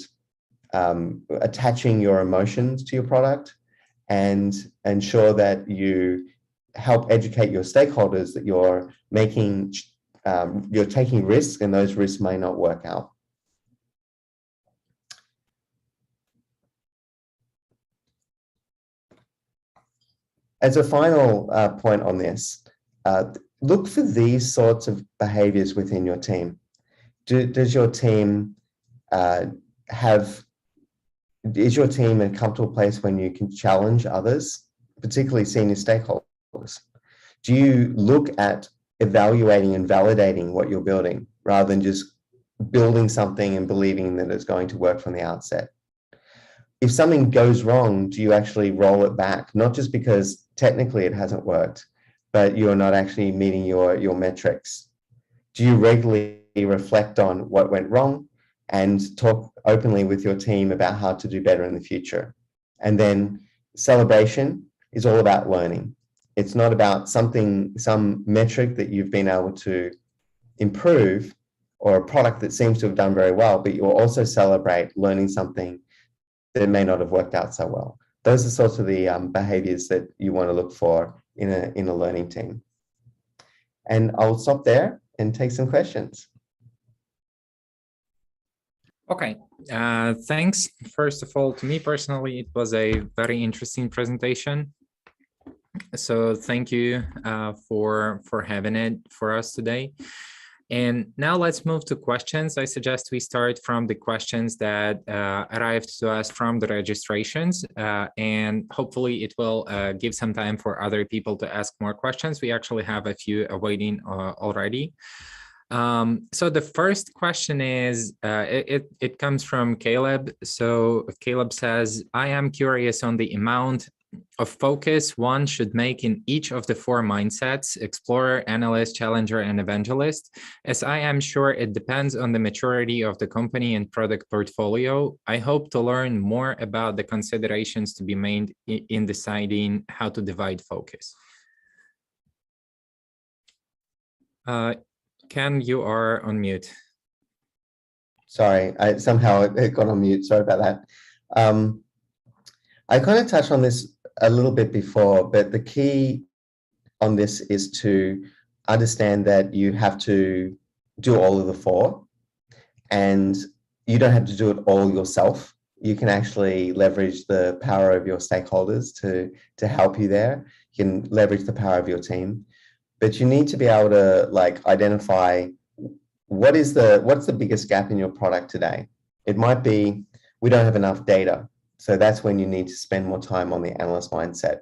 attaching your emotions to your product, and ensure that you help educate your stakeholders that you're taking risks, and those risks may not work out. As a final point on this, look for these sorts of behaviors within your team. Does your team is your team in a comfortable place when you can challenge others, particularly senior stakeholders? Do you look at evaluating and validating what you're building rather than just building something and believing that it's going to work from the outset? If something goes wrong, do you actually roll it back? Not just because technically it hasn't worked, but you're not actually meeting your metrics. Do you regularly reflect on what went wrong and talk openly with your team about how to do better in the future? And then celebration is all about learning. It's not about some metric that you've been able to improve or a product that seems to have done very well, but you'll also celebrate learning something that may not have worked out so well. Those are sorts of the behaviors that you want to look for in a learning team. And I'll stop there and take some questions. Okay, thanks. First of all, to me personally, it was a very interesting presentation. So thank you for having it for us today. And now let's move to questions. I suggest we start from the questions that arrived to us from the registrations, and hopefully it will give some time for other people to ask more questions. We actually have a few awaiting already. So the first question is, it comes from Caleb. So Caleb says, I am curious on the amount of focus one should make in each of the four mindsets: explorer, analyst, challenger, and evangelist, as I am sure it depends on the maturity of the company and product portfolio. I hope to learn more about the considerations to be made in deciding how to divide focus. Ken, you are on mute. Sorry, somehow it got on mute. Sorry about that. I kind of touched on this a little bit before, but the key on this is to understand that you have to do all of the four, and you don't have to do it all yourself. You can actually leverage the power of your stakeholders to help you there. You can leverage the power of your team, but you need to be able to identify what's the biggest gap in your product today. It might be we don't have enough data. So that's when you need to spend more time on the analyst mindset.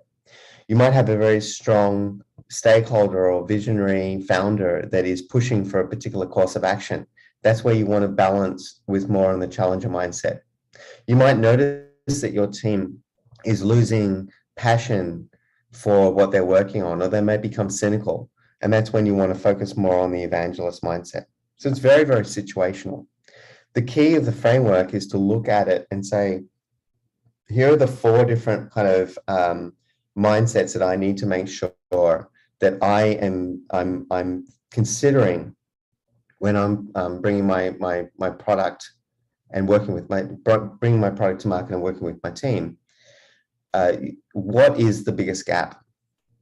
You might have a very strong stakeholder or visionary founder that is pushing for a particular course of action. That's where you want to balance with more on the challenger mindset. You might notice that your team is losing passion for what they're working on, or they may become cynical. And that's when you want to focus more on the evangelist mindset. So it's very, very situational. The key of the framework is to look at it and say, here are the four different kind of mindsets that I need to make sure that I'm considering when I'm bringing my product and working with bringing my product to market and working with my team. What is the biggest gap?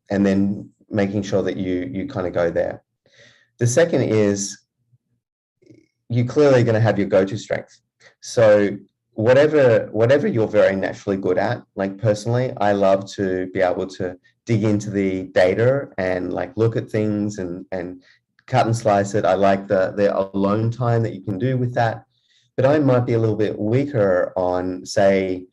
And then making sure that you kind of go there. The second is you're clearly going to have your go-to strength. So whatever you're very naturally good at, like personally, I love to be able to dig into the data and like look at things and cut and slice it. I like the alone time that you can do with that. But I might be a little bit weaker on, say,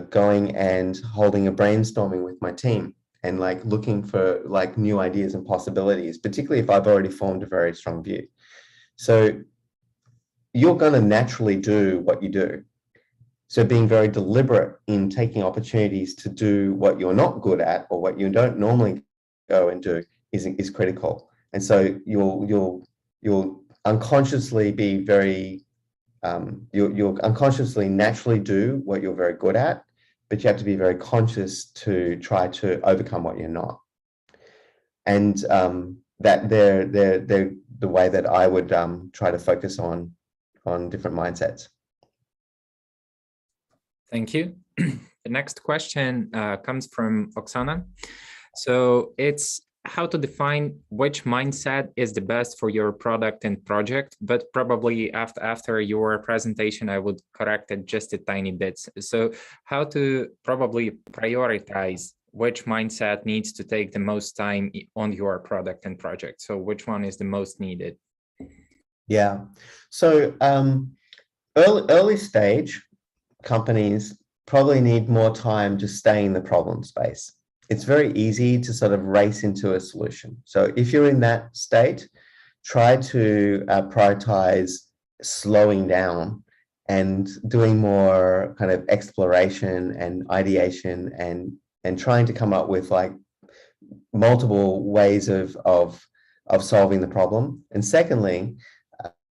going and holding a brainstorming with my team and like looking for like new ideas and possibilities, particularly if I've already formed a very strong view. So you're going to naturally do what you do. So being very deliberate in taking opportunities to do what you're not good at or what you don't normally go and do is critical. And so you'll unconsciously be very you'll unconsciously naturally do what you're very good at, but you have to be very conscious to try to overcome what you're not. And that they're the way that I would try to focus on different mindsets. Thank you. The next question comes from Oksana. So it's how to define which mindset is the best for your product and project, but probably after your presentation, I would correct it just a tiny bit. So how to probably prioritize which mindset needs to take the most time on your product and project. So which one is the most needed? Yeah. So early stage companies probably need more time to stay in the problem space. It's very easy to sort of race into a solution. So if you're in that state, try to prioritize slowing down and doing more kind of exploration and ideation and trying to come up with like multiple ways of solving the problem. And secondly,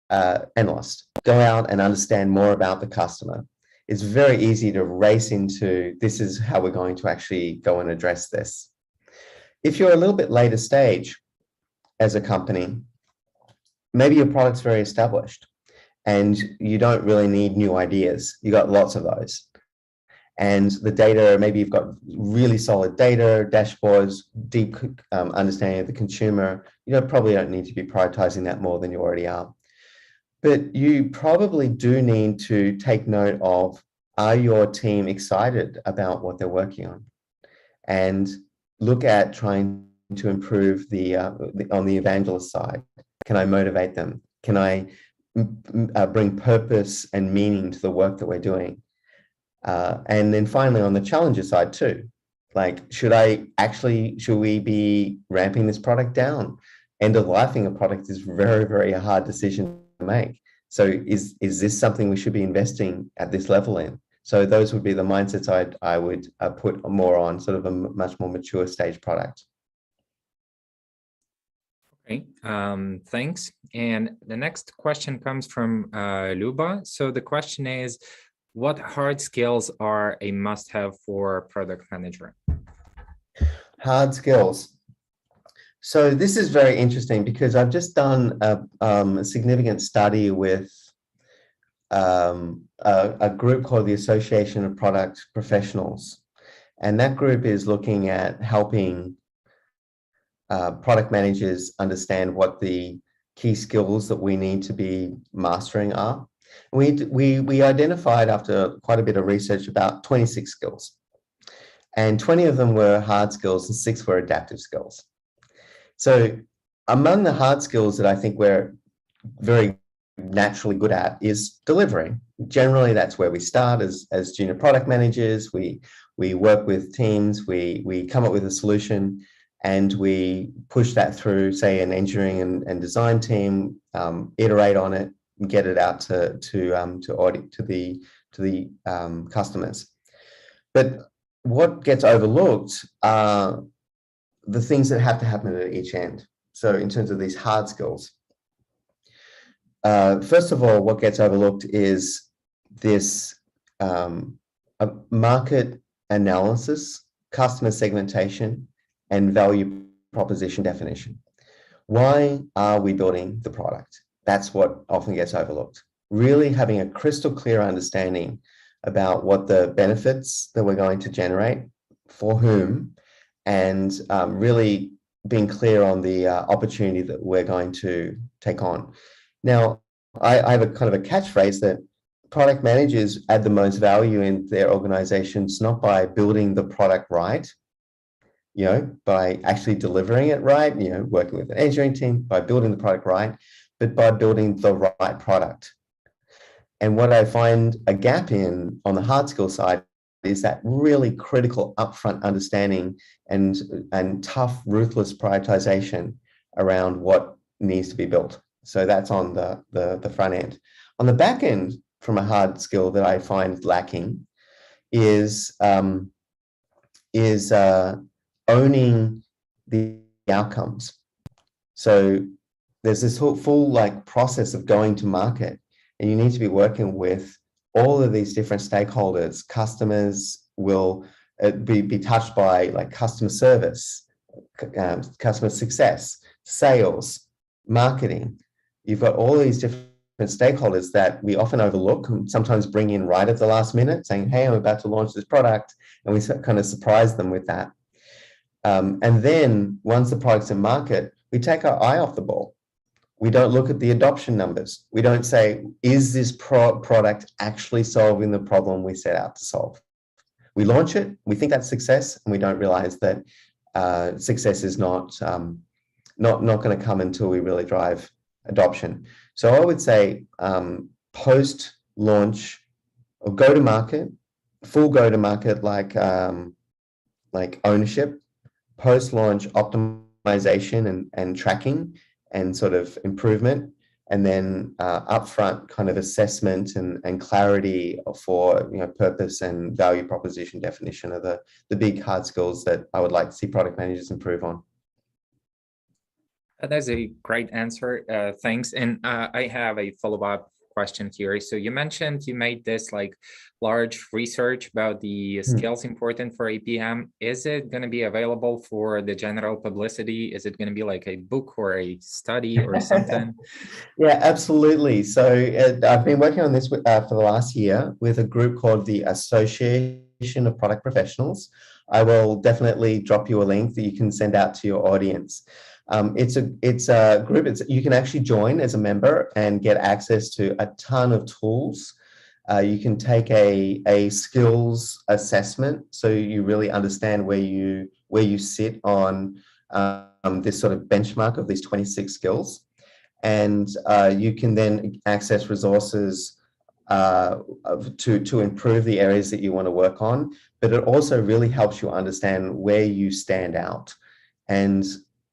analyst, go out and understand more about the customer. It's very easy to race into, this is how we're going to actually go and address this. If you're a little bit later stage as a company, maybe your product's very established and you don't really need new ideas. You got lots of those. And the data, maybe you've got really solid data, dashboards, deep understanding of the consumer. You probably don't need to be prioritizing that more than you already are. But you probably do need to take note of, are your team excited about what they're working on? And look at trying to improve on the evangelist side. Can I motivate them? Can I bring purpose and meaning to the work that we're doing? And then finally, on the challenger side too, like, should we be ramping this product down? End of lifing a product is very, very hard decision to make. So is this something we should be investing at this level in? So those would be the mindsets I would put more on sort of a much more mature stage product. Okay, thanks. And the next question comes from Luba. So the question is, what hard skills are a must-have for a product manager? Hard skills. So this is very interesting because I've just done a significant study with a group called the Association of Product Professionals. And that group is looking at helping product managers understand what the key skills that we need to be mastering are. We identified, after quite a bit of research, about 26 skills. And 20 of them were hard skills and 6 were adaptive skills. So among the hard skills that I think we're very naturally good at is delivering. Generally, that's where we start as junior product managers. We work with teams, we come up with a solution, and we push that through, say, an engineering and design team, iterate on it, and get it out to the customers. But what gets overlooked are the things that have to happen at each end. So in terms of these hard skills, first of all, what gets overlooked is this market analysis, customer segmentation, and value proposition definition. Why are we building the product? That's what often gets overlooked. Really having a crystal clear understanding about what the benefits that we're going to generate, for whom, and really being clear on the opportunity that we're going to take on. Now, I have a kind of a catchphrase that product managers add the most value in their organizations, not by building the product right, by actually delivering it right, working with an engineering team, by building the product right, but by building the right product. And what I find a gap in on the hard skill side is that really critical upfront understanding and tough, ruthless prioritization around what needs to be built. So that's on the front end. On the back end, from a hard skill that I find lacking is owning the outcomes. So there's this full like process of going to market, and you need to be working with all of these different stakeholders. Customers will be touched by like customer service, customer success, sales, marketing. You've got all these different stakeholders that we often overlook and sometimes bring in right at the last minute saying, hey, I'm about to launch this product. And we kind of surprise them with that. And then once the product's in market, we take our eye off the ball. We don't look at the adoption numbers. We don't say, is this product actually solving the problem we set out to solve? We launch it, we think that's success, and we don't realize that success is not going to come until we really drive adoption. So I would say post-launch or go-to-market, full go-to-market like ownership, post-launch optimization and tracking and sort of improvement, and then upfront kind of assessment and clarity for purpose and value proposition definition are the big hard skills that I would like to see product managers improve on. That's a great answer. Thanks. And I have a follow-up question here. So you mentioned you made this like large research about the skills important for APM. Is it going to be available for the general publicity? Is it going to be like a book or a study or something? Yeah, absolutely. So I've been working on this for the last year with a group called the Association of Product Professionals. I will definitely drop you a link that you can send out to your audience. It's a group. You can actually join as a member and get access to a ton of tools. You can take a skills assessment, so you really understand where you sit on this sort of benchmark of these 26 skills, and you can then access resources to improve the areas that you want to work on. But it also really helps you understand where you stand out. And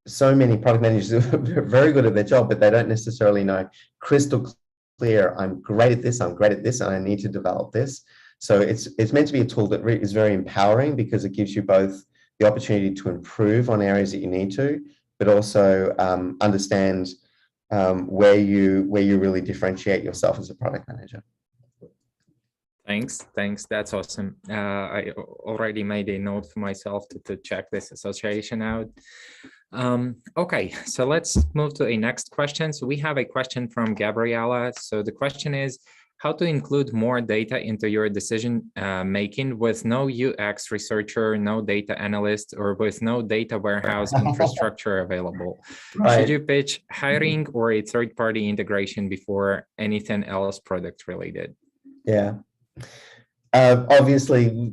so many product managers are very good at their job, but they don't necessarily know crystal clear, I'm great at this, I'm great at this, and I need to develop this. So it's meant to be a tool that is very empowering because it gives you both the opportunity to improve on areas that you need to, but also understand where you really differentiate yourself as a product manager. Thanks. That's awesome. I already made a note for myself to check this association out. Okay, so let's move to a next question. So we have a question from Gabriella. So the question is, how to include more data into your decision making with no UX researcher, no data analyst, or with no data warehouse infrastructure available? Right. Should you pitch hiring or a third-party integration before anything else product related? Yeah. Obviously,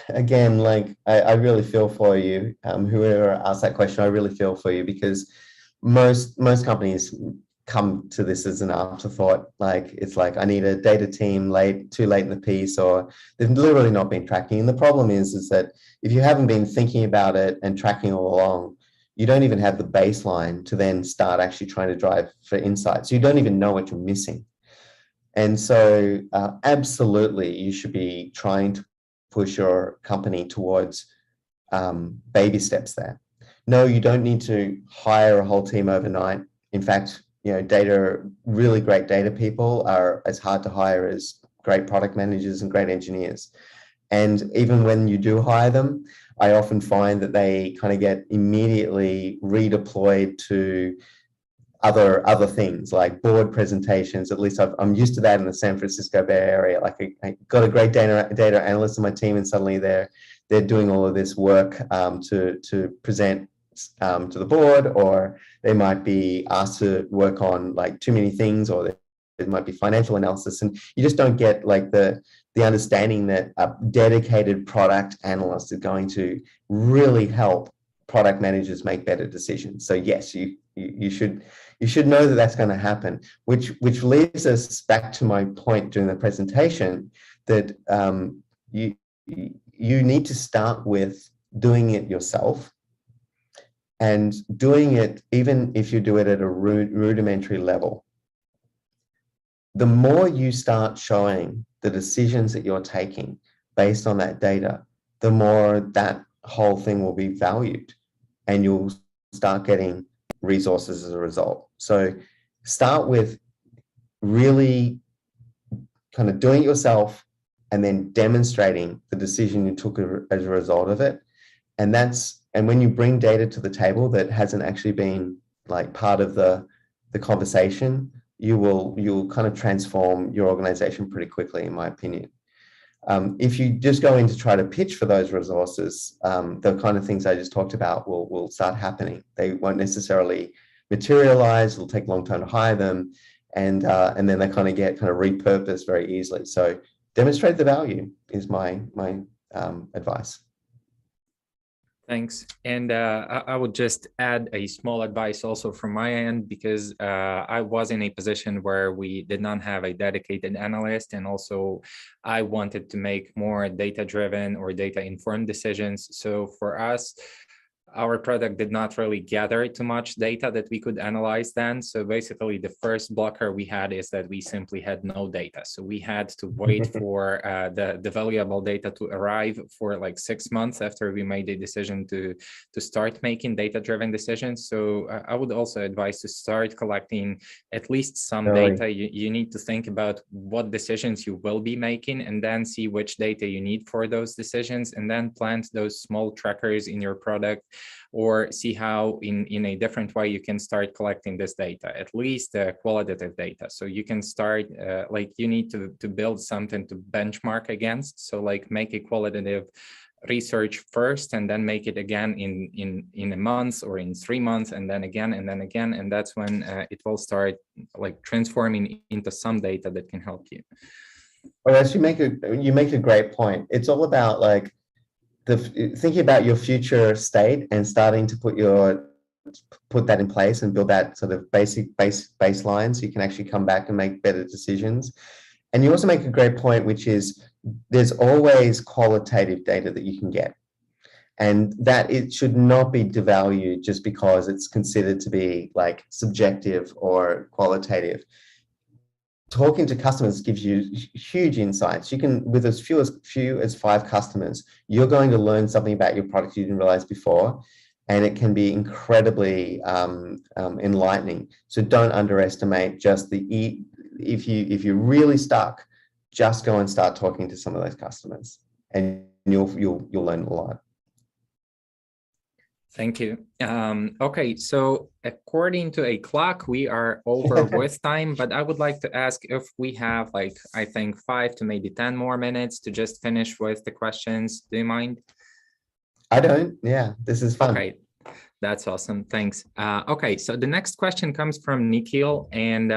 again, like I really feel for you. Whoever asked that question, I really feel for you, because most companies come to this as an afterthought. Like it's like, I need a data team too late in the piece, or they've literally not been tracking. And the problem is that if you haven't been thinking about it and tracking all along, you don't even have the baseline to then start actually trying to drive for insights. You don't even know what you're missing. And so absolutely, you should be trying to push your company towards baby steps there. No, you don't need to hire a whole team overnight. In fact, really great data people are as hard to hire as great product managers and great engineers. And even when you do hire them, I often find that they kind of get immediately redeployed to other things like board presentations. At least I'm used to that in the San Francisco Bay Area. Like I got a great data analyst on my team, and suddenly they're doing all of this work to present to the board, or they might be asked to work on like too many things, or it might be financial analysis, and you just don't get like the understanding that a dedicated product analyst is going to really help product managers make better decisions. So yes, you should know that that's going to happen, which leads us back to my point during the presentation that you need to start with doing it yourself, and doing it even if you do it at a rudimentary level. The more you start showing the decisions that you're taking based on that data, the more that whole thing will be valued, and you'll start getting resources as a result. So start with really kind of doing it yourself, and then demonstrating the decision you took as a result of it. And when you bring data to the table that hasn't actually been like part of the conversation, you'll kind of transform your organization pretty quickly, in my opinion. If you just go in to try to pitch for those resources, the kind of things I just talked about will start happening. They won't necessarily materialize. It'll take a long time to hire them, and then they kind of get repurposed very easily. So demonstrate the value is my advice. Thanks. And I would just add a small advice also from my end, because I was in a position where we did not have a dedicated analyst. And also I wanted to make more data-driven or data-informed decisions. So for us, our product did not really gather too much data that we could analyze then. So basically the first blocker we had is that we simply had no data. So we had to wait for the valuable data to arrive for like 6 months after we made a decision to start making data-driven decisions. So I would also advise to start collecting at least some data. You need to think about what decisions you will be making, and then see which data you need for those decisions, and then plant those small trackers in your product, or see how in a different way you can start collecting this data, at least qualitative data. So you can start like you need to build something to benchmark against. So like make a qualitative research first, and then make it again in a month or in 3 months, and then again, and that's when it will start like transforming into some data that can help you. Well, as you make a great point. It's all about like thinking about your future state and starting to put that in place and build that sort of baseline, so you can actually come back and make better decisions. And you also make a great point, which is there's always qualitative data that you can get, and that it should not be devalued just because it's considered to be like subjective or qualitative. Talking to customers gives you huge insights. You can, with as few as 5 customers, you're going to learn something about your product you didn't realize before, and it can be incredibly enlightening. So don't underestimate just if you're really stuck, just go and start talking to some of those customers, and you'll learn a lot. Thank you. Okay, so according to a clock, we are over with time, but I would like to ask if we have like, I think 5 to maybe 10 more minutes to just finish with the questions. Do you mind? I don't. Yeah, this is fun. Okay, that's awesome. Thanks. Okay, so the next question comes from Nikhil, and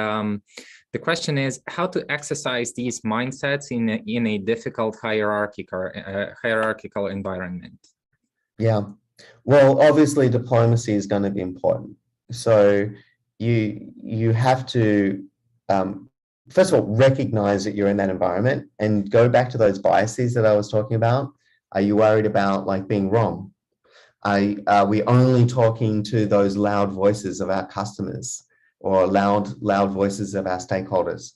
the question is how to exercise these mindsets in a difficult hierarchical environment. Yeah. Well, obviously diplomacy is going to be important. So you have to, first of all, recognize that you're in that environment and go back to those biases that I was talking about. Are you worried about like being wrong? Are we only talking to those loud voices of our customers or loud voices of our stakeholders?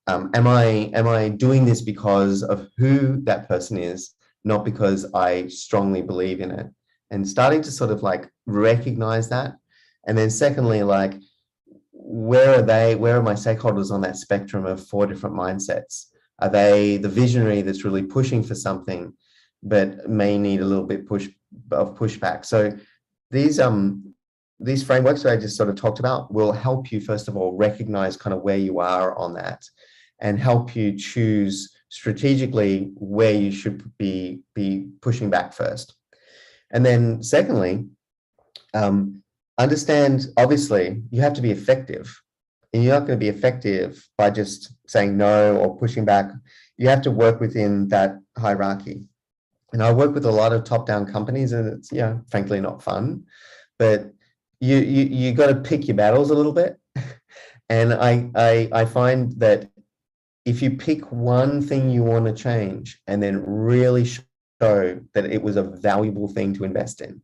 Am I doing this because of who that person is, not because I strongly believe in it? And starting to sort of like recognize that. And then secondly, like, where are my stakeholders on that spectrum of 4 different mindsets? Are they the visionary that's really pushing for something, but may need a little bit of pushback? So these frameworks that I just sort of talked about will help you, first of all, recognize kind of where you are on that, and help you choose strategically where you should be pushing back first. And then secondly, Understand, obviously, you have to be effective. And you're not going to be effective by just saying no or pushing back. You have to work within that hierarchy. And I work with a lot of top-down companies, and it's, you know, frankly, not fun. But you got to pick your battles a little bit. And I find that if you pick one thing you want to change and then really show that it was a valuable thing to invest in,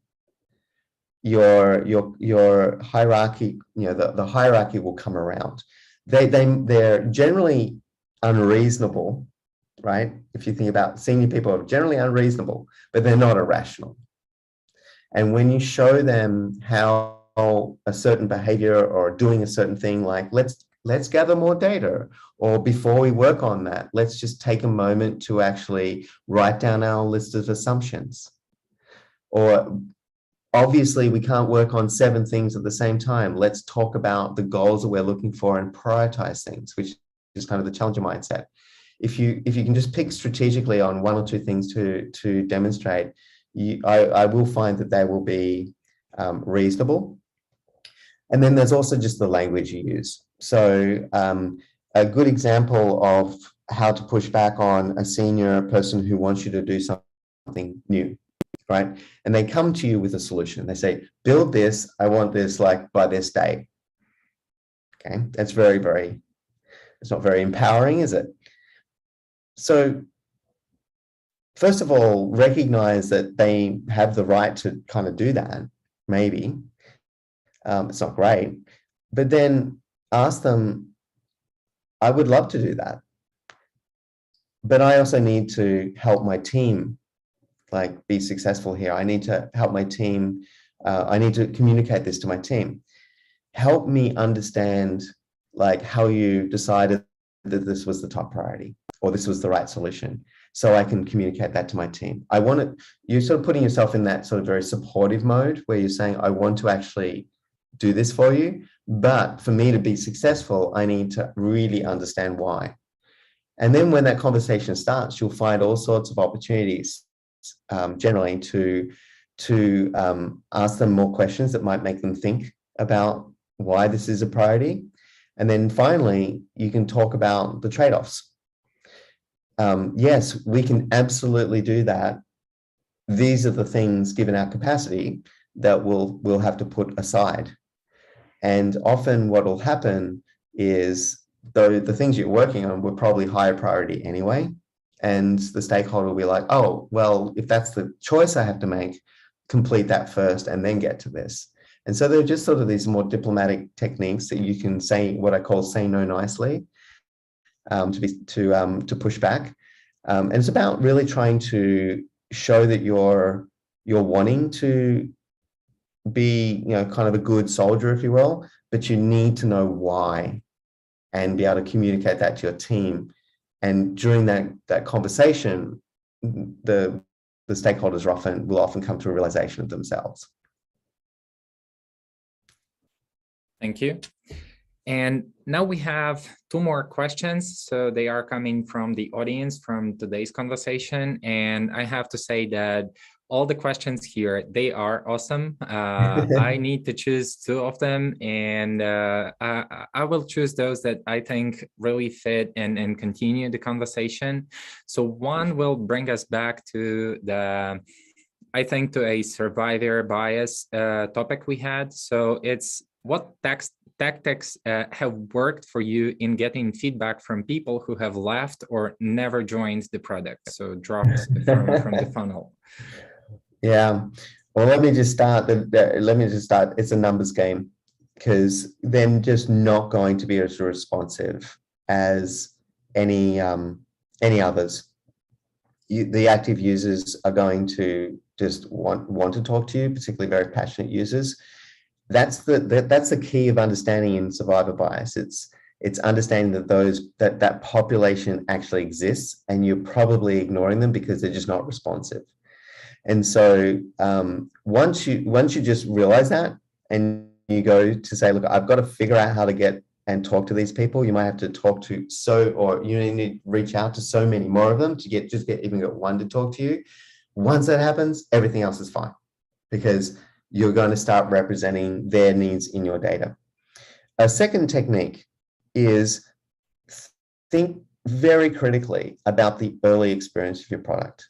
your hierarchy, you know, the hierarchy will come around. They're generally unreasonable, right? If you think about senior people are generally unreasonable, but they're not irrational. And when you show them how a certain behavior or doing a certain thing, like let's gather more data, or before we work on that, let's just take a moment to actually write down our list of assumptions. Or obviously we can't work on 7 things at the same time. Let's talk about the goals that we're looking for and prioritize things, which is kind of the challenger mindset. If you can just pick strategically on 1 or 2 things to demonstrate, I will find that they will be reasonable. And then there's also just the language you use. So a good example of how to push back on a senior person who wants you to do something new, right? And they come to you with a solution. They say, build this, I want this like by this date. Okay, that's it's not very empowering, is it? So first of all, recognize that they have the right to kind of do that, maybe. It's not great, but then ask them, I would love to do that, but I also need to help my team like be successful here. I need to help my team. I need to communicate this to my team. Help me understand like how you decided that this was the top priority or this was the right solution, so I can communicate that to my team. I want it, you're sort of putting yourself in that sort of very supportive mode where you're saying, I want to actually do this for you, but for me to be successful, I need to really understand why. And then when that conversation starts, you'll find all sorts of opportunities generally to ask them more questions that might make them think about why this is a priority. And then finally, you can talk about the trade-offs. Yes, we can absolutely do that. These are the things, given our capacity, that we'll have to put aside. And often what will happen is the things you're working on were probably higher priority anyway. And the stakeholder will be like, oh, well, if that's the choice I have to make, complete that first and then get to this. And so there are just sort of these more diplomatic techniques that you can say, what I call say no nicely, to push back. And it's about really trying to show that you're wanting to be, you know, kind of a good soldier, if you will, but you need to know why and be able to communicate that to your team. And during that conversation, the stakeholders will often come to a realization of themselves. Thank you. And now we have 2 more questions. So they are coming from the audience from today's conversation. And I have to say that all the questions here, they are awesome. I need to choose 2 of them, and I will choose those that I think really fit and continue the conversation. So one will bring us back to I think to a survivor bias topic we had. So it's what tactics have worked for you in getting feedback from people who have left or never joined the product, so dropped from the funnel? Yeah, well, let me just start. It's a numbers game, because they're just not going to be as responsive as any others. The active users are going to just want to talk to you, particularly very passionate users. That's the key of understanding in survivor bias. It's understanding that that population actually exists, and you're probably ignoring them because they're just not responsive. And so once you just realize that, and you go to say, look, I've got to figure out how to get and talk to these people. You might have to talk to or you need to reach out to so many more of them to even get one to talk to you. Once that happens, everything else is fine, because you're going to start representing their needs in your data. A second technique is think very critically about the early experience of your product.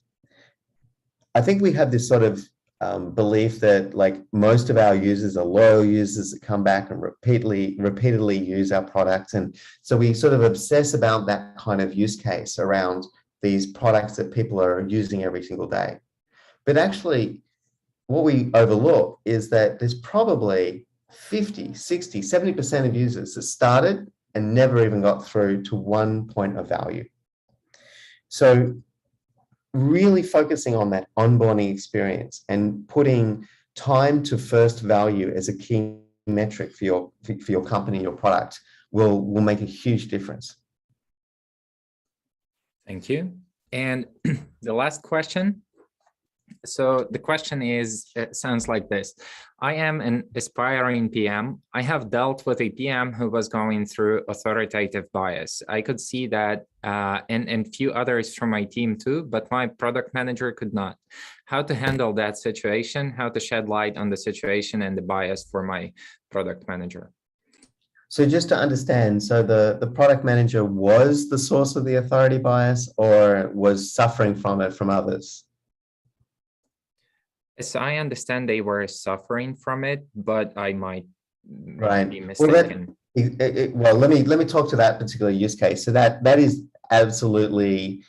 I think we have this sort of belief that like most of our users are loyal users that come back and repeatedly use our products. And so we sort of obsess about that kind of use case around these products that people are using every single day. But actually, what we overlook is that there's probably 50, 60, 70% of users that started and never even got through to one point of value. So really focusing on that onboarding experience and putting time to first value as a key metric for your company, your product, will make a huge difference. Thank you. And the last question. So the question is, it sounds like this. I am an aspiring PM. I have dealt with a PM who was going through authoritative bias. I could see that and few others from my team too, but my product manager could not. How to handle that situation, how to shed light on the situation and the bias for my product manager. So just to understand, so the product manager was the source of the authority bias or was suffering from it from others? As I understand, they were suffering from it, but I might be mistaken. Well, let me talk to that particular use case. So that is absolutely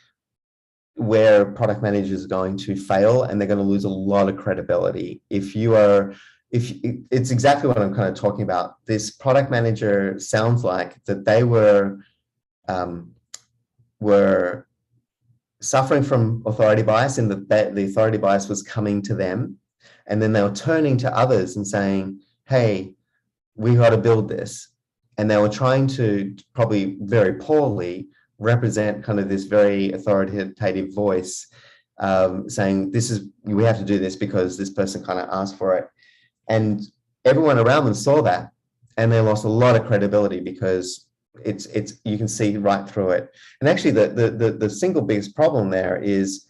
where product managers are going to fail, and they're going to lose a lot of credibility. If it's exactly what I'm kind of talking about. This product manager sounds like that they were suffering from authority bias, and that the authority bias was coming to them, and then they were turning to others and saying, hey, we got to build this. And they were trying to, probably very poorly, represent kind of this very authoritative voice, saying we have to do this because this person kind of asked for it. And everyone around them saw that, and they lost a lot of credibility because it's you can see right through it. And actually the single biggest problem there is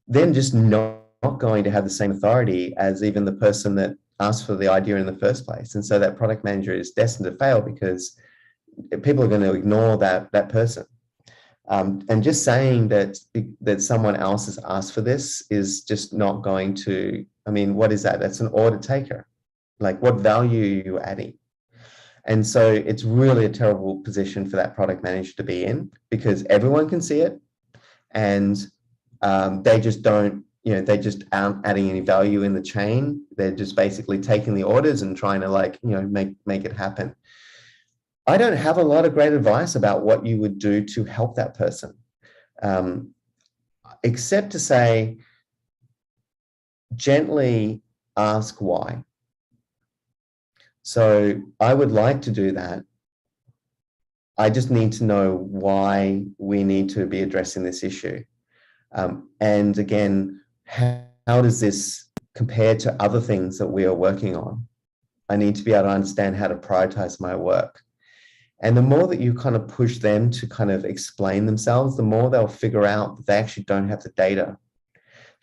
them just not going to have the same authority as even the person that asked for the idea in the first place. And so that product manager is destined to fail because people are going to ignore that person. And just saying that someone else has asked for this is just not going to, I mean, what is that? That's an order taker. Like, what value are you adding? And so it's really a terrible position for that product manager to be in, because everyone can see it, and they just don't, they just aren't adding any value in the chain. They're just basically taking the orders and trying to make it happen. I don't have a lot of great advice about what you would do to help that person, except to say, gently ask why. So I would like to do that. I just need to know why we need to be addressing this issue. And again, how does this compare to other things that we are working on? I need to be able to understand how to prioritize my work. And the more that you kind of push them to kind of explain themselves, the more they'll figure out that they actually don't have the data,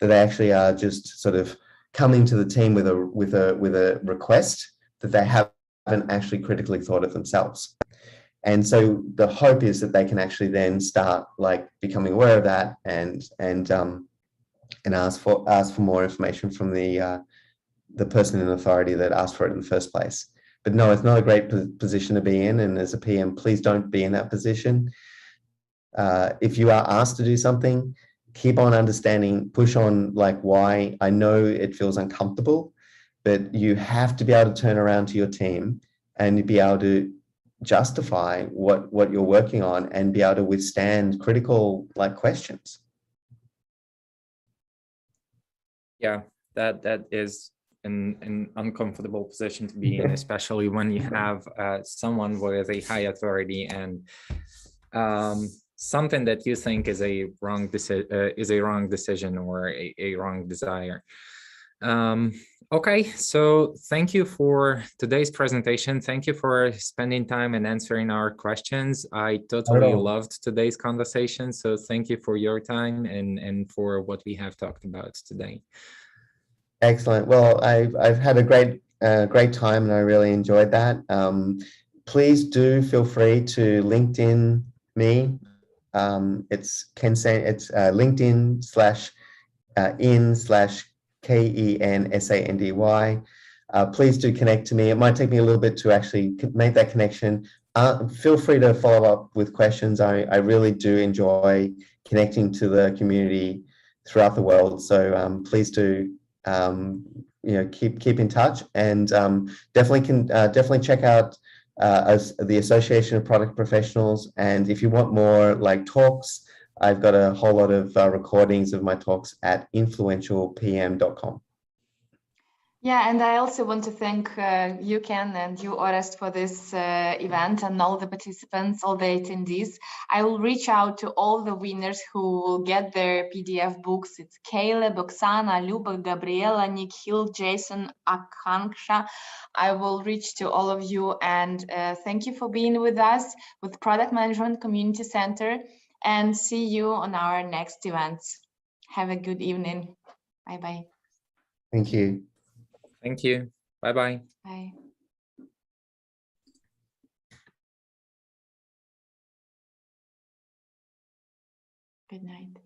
that they actually are just sort of coming to the team with a request that they haven't actually critically thought of themselves. And so the hope is that they can actually then start like becoming aware of that and ask for more information from the person in authority that asked for it in the first place. But no, it's not a great position to be in. And as a PM, please don't be in that position. If you are asked to do something, keep on understanding, push on like why. I know it feels uncomfortable, but you have to be able to turn around to your team and be able to justify what you're working on and be able to withstand critical like questions. Yeah, that is an uncomfortable position to be in, especially when you have someone with a high authority and something that you think is a wrong decision or a wrong desire. Okay, so thank you for today's presentation. Thank you for spending time and answering our questions. I totally loved today's conversation. So thank you for your time and for what we have talked about today. Excellent. Well, I've had a great time, and I really enjoyed that. Please do feel free to LinkedIn me. It's LinkedIn /in/ KENSANDY. Please do connect to me. It might take me a little bit to actually make that connection. Feel free to follow up with questions. I really do enjoy connecting to the community throughout the world. So please do keep in touch, and definitely check out the Association of Product Professionals. And if you want more like talks, I've got a whole lot of recordings of my talks at influentialpm.com. Yeah, and I also want to thank you, Ken, and you, Orest, for this event, and all the participants, all the attendees. I will reach out to all the winners who will get their PDF books. It's Caleb, Oksana, Luba, Gabriela, Nikhil, Jason, Akanksha. I will reach to all of you, and thank you for being with us with Product Management Community Center, and see you on our next events. Have a good evening. Bye-bye. Thank you. Thank you. Bye-bye. Bye. Good night.